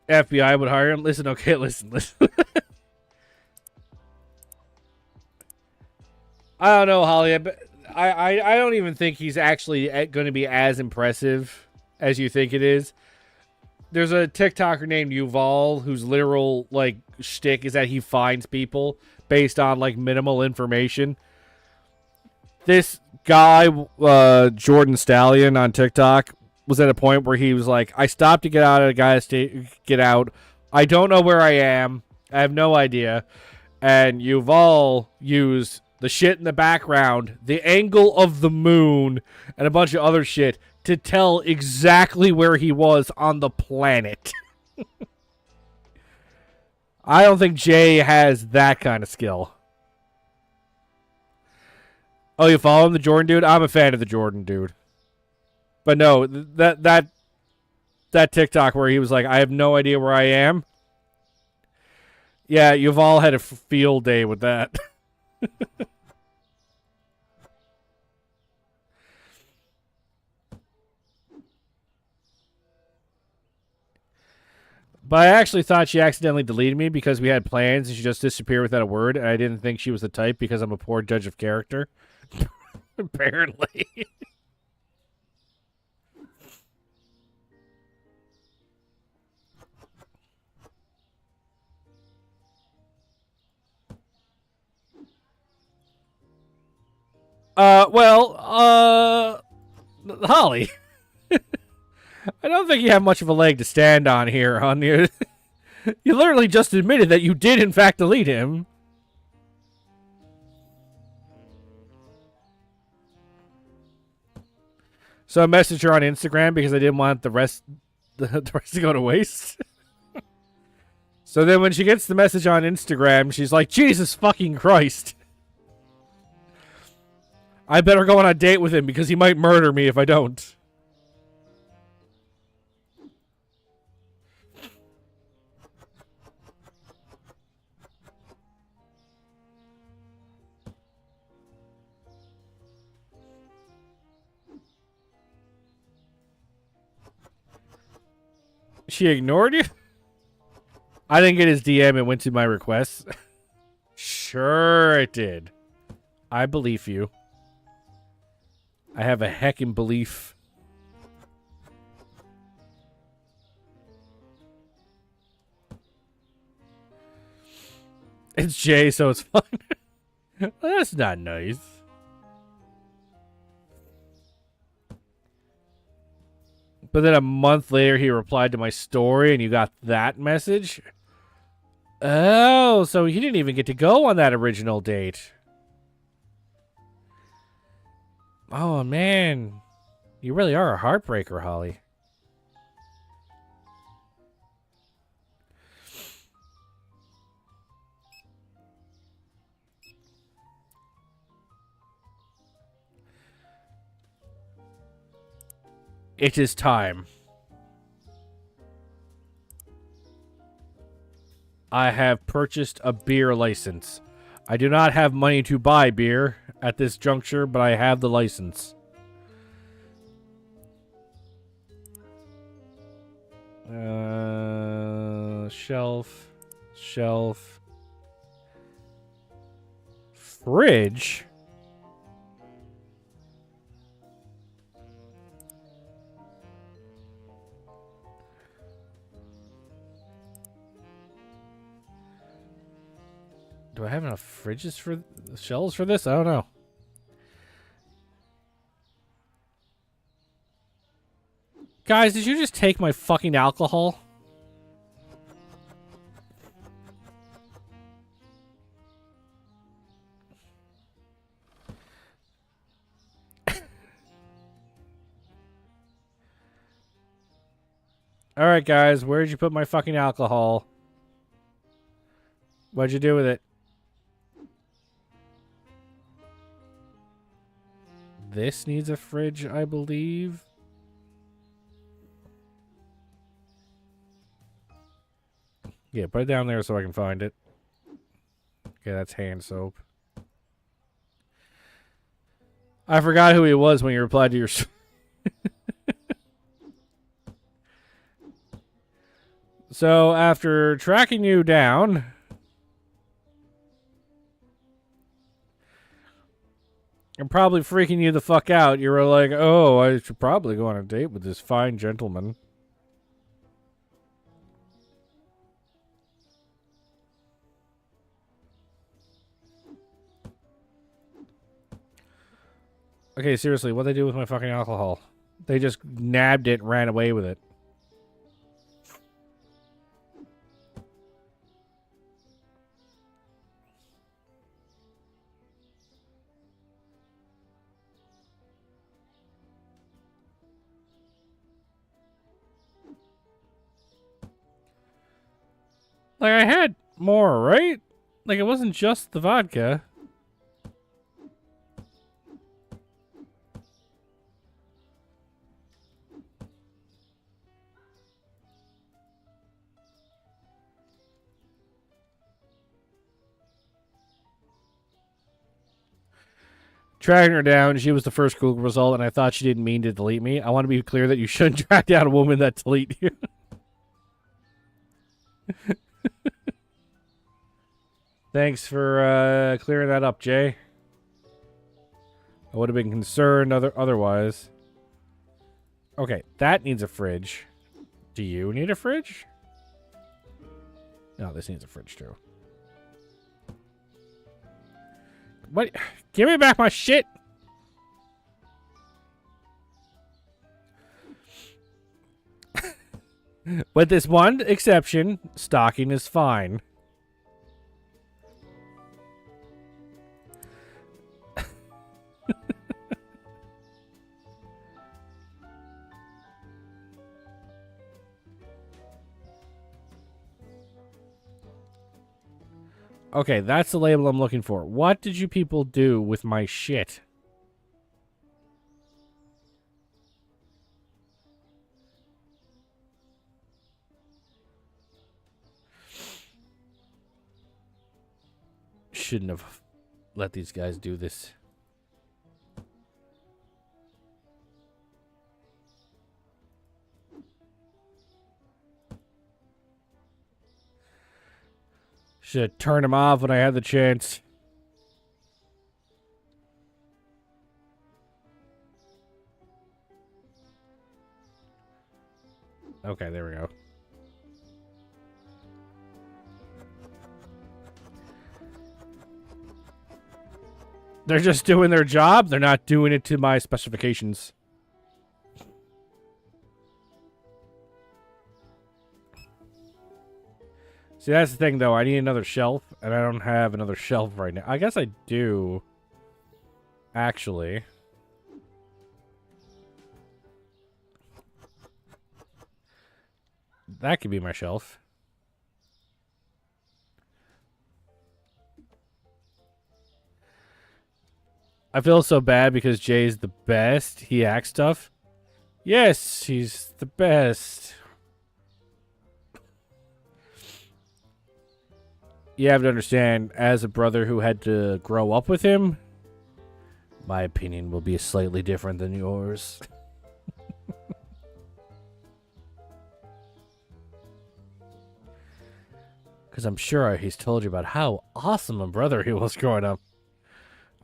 Speaker 1: FBI would hire him. Listen, okay, listen. I don't know, Holly. I don't even think he's actually going to be as impressive as you think it is. There's a TikToker named Yuval whose literal, like, shtick is that he finds people based on, like, minimal information. This guy, Jordan Stallion on TikTok, was at a point where he was like, I stopped to get out of a guy's get out. I don't know where I am. I have no idea. And Yuval used the shit in the background, the angle of the moon, and a bunch of other shit to tell exactly where he was on the planet. I don't think Jay has that kind of skill. Oh, you follow him, the Jordan dude? I'm a fan of the Jordan dude. But no, that TikTok where he was like, I have no idea where I am. Yeah, Yuval had a field day with that. But I actually thought she accidentally deleted me because we had plans and she just disappeared without a word, and I didn't think she was the type because I'm a poor judge of character. Apparently. Holly. I don't think you have much of a leg to stand on here, on your... You literally just admitted that you did, in fact, delete him. So I messaged her on Instagram because I didn't want the rest to go to waste. So then when she gets the message on Instagram, she's like, Jesus fucking Christ. I better go on a date with him because he might murder me if I don't. She ignored you? I didn't get his DM. It went to my requests. Sure it did. I believe you. I have a heckin' belief. It's Jay, so it's fine. That's not nice. But then a month later, he replied to my story, and you got that message? Oh, so he didn't even get to go on that original date. Oh, man. You really are a heartbreaker, Holly. It is time. I have purchased a beer license. I do not have money to buy beer at this juncture, but I have the license. Shelf. fridge? Do I have enough fridges for shelves for this? I don't know. Guys, did you just take my fucking alcohol? Alright, guys, where'd you put my fucking alcohol? What'd you do with it? This needs a fridge, I believe. Yeah, put it down there so I can find it. Okay, that's hand soap. I forgot who he was when you replied to your... So, after tracking you down... and probably freaking you the fuck out, you were like, oh, I should probably go on a date with this fine gentleman. Okay, seriously, what'd they do with my fucking alcohol? They just nabbed it and ran away with it. Like, I had more, right? Like, it wasn't just the vodka. Tracking her down, she was the first Google result, and I thought she didn't mean to delete me. I want to be clear that you shouldn't track down a woman that delete you. Thanks for clearing that up, Jay. I would have been concerned otherwise. Okay, that needs a fridge. Do you need a fridge? No, this needs a fridge too. What? Give me back my shit! With this one exception, stocking is fine. Okay, that's the label I'm looking for. What did you people do with my shit? Shouldn't have let these guys do this. Should have turned him off when I had the chance. Okay, there we go. They're just doing their job. They're not doing it to my specifications. See, that's the thing, though. I need another shelf, and I don't have another shelf right now. I guess I do. Actually. That could be my shelf. I feel so bad because Jay's the best. He acts tough. Yes, he's the best. You have to understand, as a brother who had to grow up with him, my opinion will be slightly different than yours. Because I'm sure he's told you about how awesome a brother he was growing up.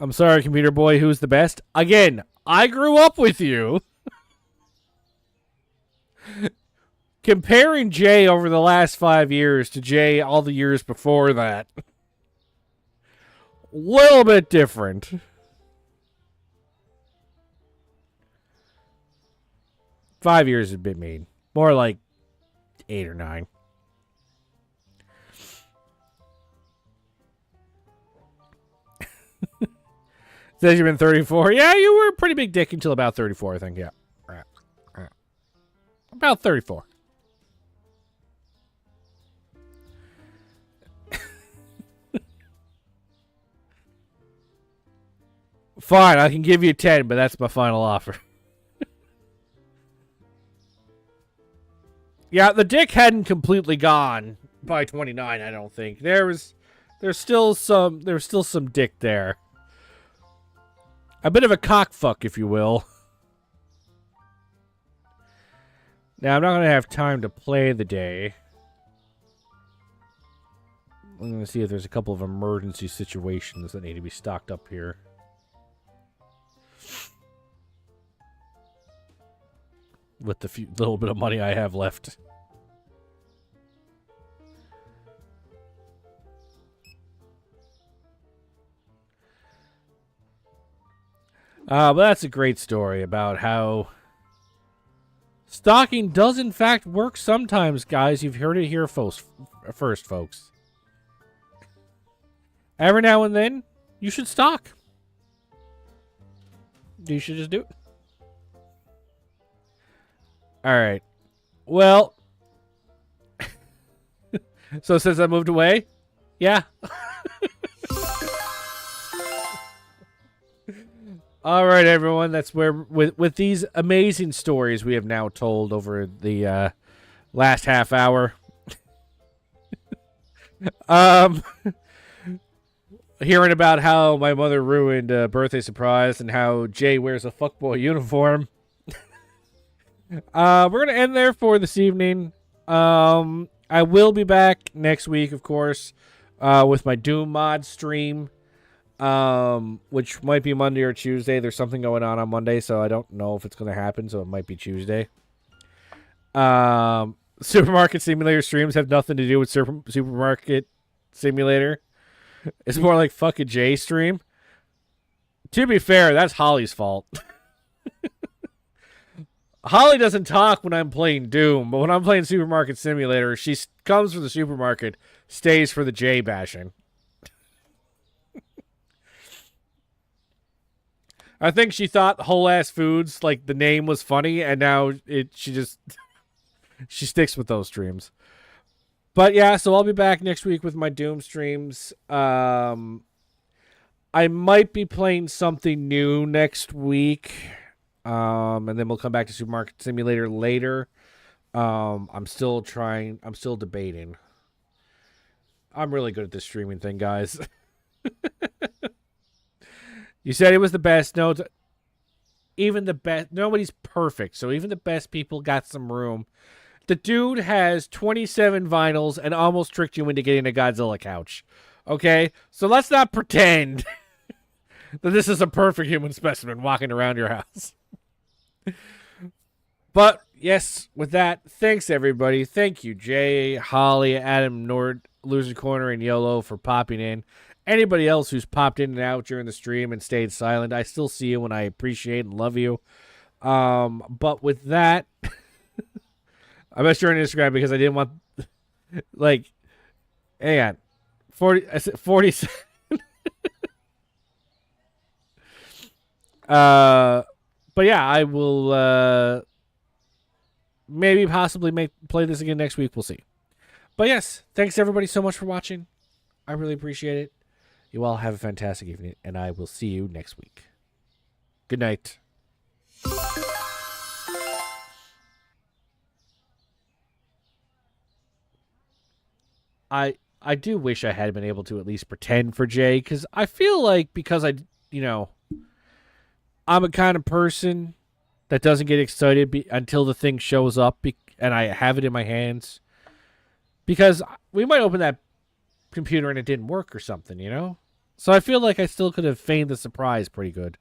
Speaker 1: I'm sorry, computer boy, who's the best? Again, I grew up with you. Comparing Jay over the last 5 years to Jay all the years before that. Little bit different. Five years is a bit mean. More like 8 or 9. Says you've been 34. Yeah, you were a pretty big dick until about 34, I think. Yeah. All right. About 34. Fine, I can give you 10, but that's my final offer. Yeah, the dick hadn't completely gone by 29, I don't think. There's still some dick there. A bit of a cockfuck, if you will. Now, I'm not going to have time to play the day. I'm going to see if there's a couple of emergency situations that need to be stocked up here. With the little bit of money I have left. But that's a great story about how stocking does in fact work sometimes, guys. You've heard it here first, folks. Every now and then, you should stock. You should just do it. All right. Well, so since I moved away, yeah. All right, everyone. That's where with these amazing stories we have now told over the last half hour. Hearing about how my mother ruined a birthday surprise and how Jay wears a fuckboy uniform. We're gonna end there for this evening. I will be back next week, of course, with my Doom mod stream. Which might be Monday or Tuesday. There's something going on Monday, so I don't know if it's going to happen, so it might be Tuesday. Supermarket Simulator streams have nothing to do with Supermarket Simulator. It's more like fuck a J stream. To be fair, that's Holly's fault. Holly doesn't talk when I'm playing Doom, but when I'm playing Supermarket Simulator, she comes for the supermarket, stays for the J bashing. I think she thought Whole Ass Foods, like, the name was funny, and now she sticks with those streams. But yeah, so I'll be back next week with my Doom streams. I might be playing something new next week, and then we'll come back to Supermarket Simulator later. I'm still debating. I'm really good at this streaming thing, guys. You said it was the best. No, even the best. Nobody's perfect, so even the best people got some room. The dude has 27 vinyls and almost tricked you into getting a Godzilla couch. Okay? So let's not pretend that this is a perfect human specimen walking around your house. But, yes, with that, thanks, everybody. Thank you, Jay, Holly, Adam, Nord, Loser Corner, and YOLO for popping in. Anybody else who's popped in and out during the stream and stayed silent, I still see you and I appreciate and love you. But with that, I messed your on Instagram because I didn't want, like, hang on, 40. I said 47. But yeah, I will maybe possibly play this again next week. We'll see. But yes, thanks everybody so much for watching. I really appreciate it. You all have a fantastic evening, and I will see you next week. Good night. I do wish I had been able to at least pretend for Jay, because I feel like because I'm a kind of person that doesn't get excited until the thing shows up and I have it in my hands. Because we might open that computer and it didn't work or something, So I feel like I still could have feigned the surprise pretty good.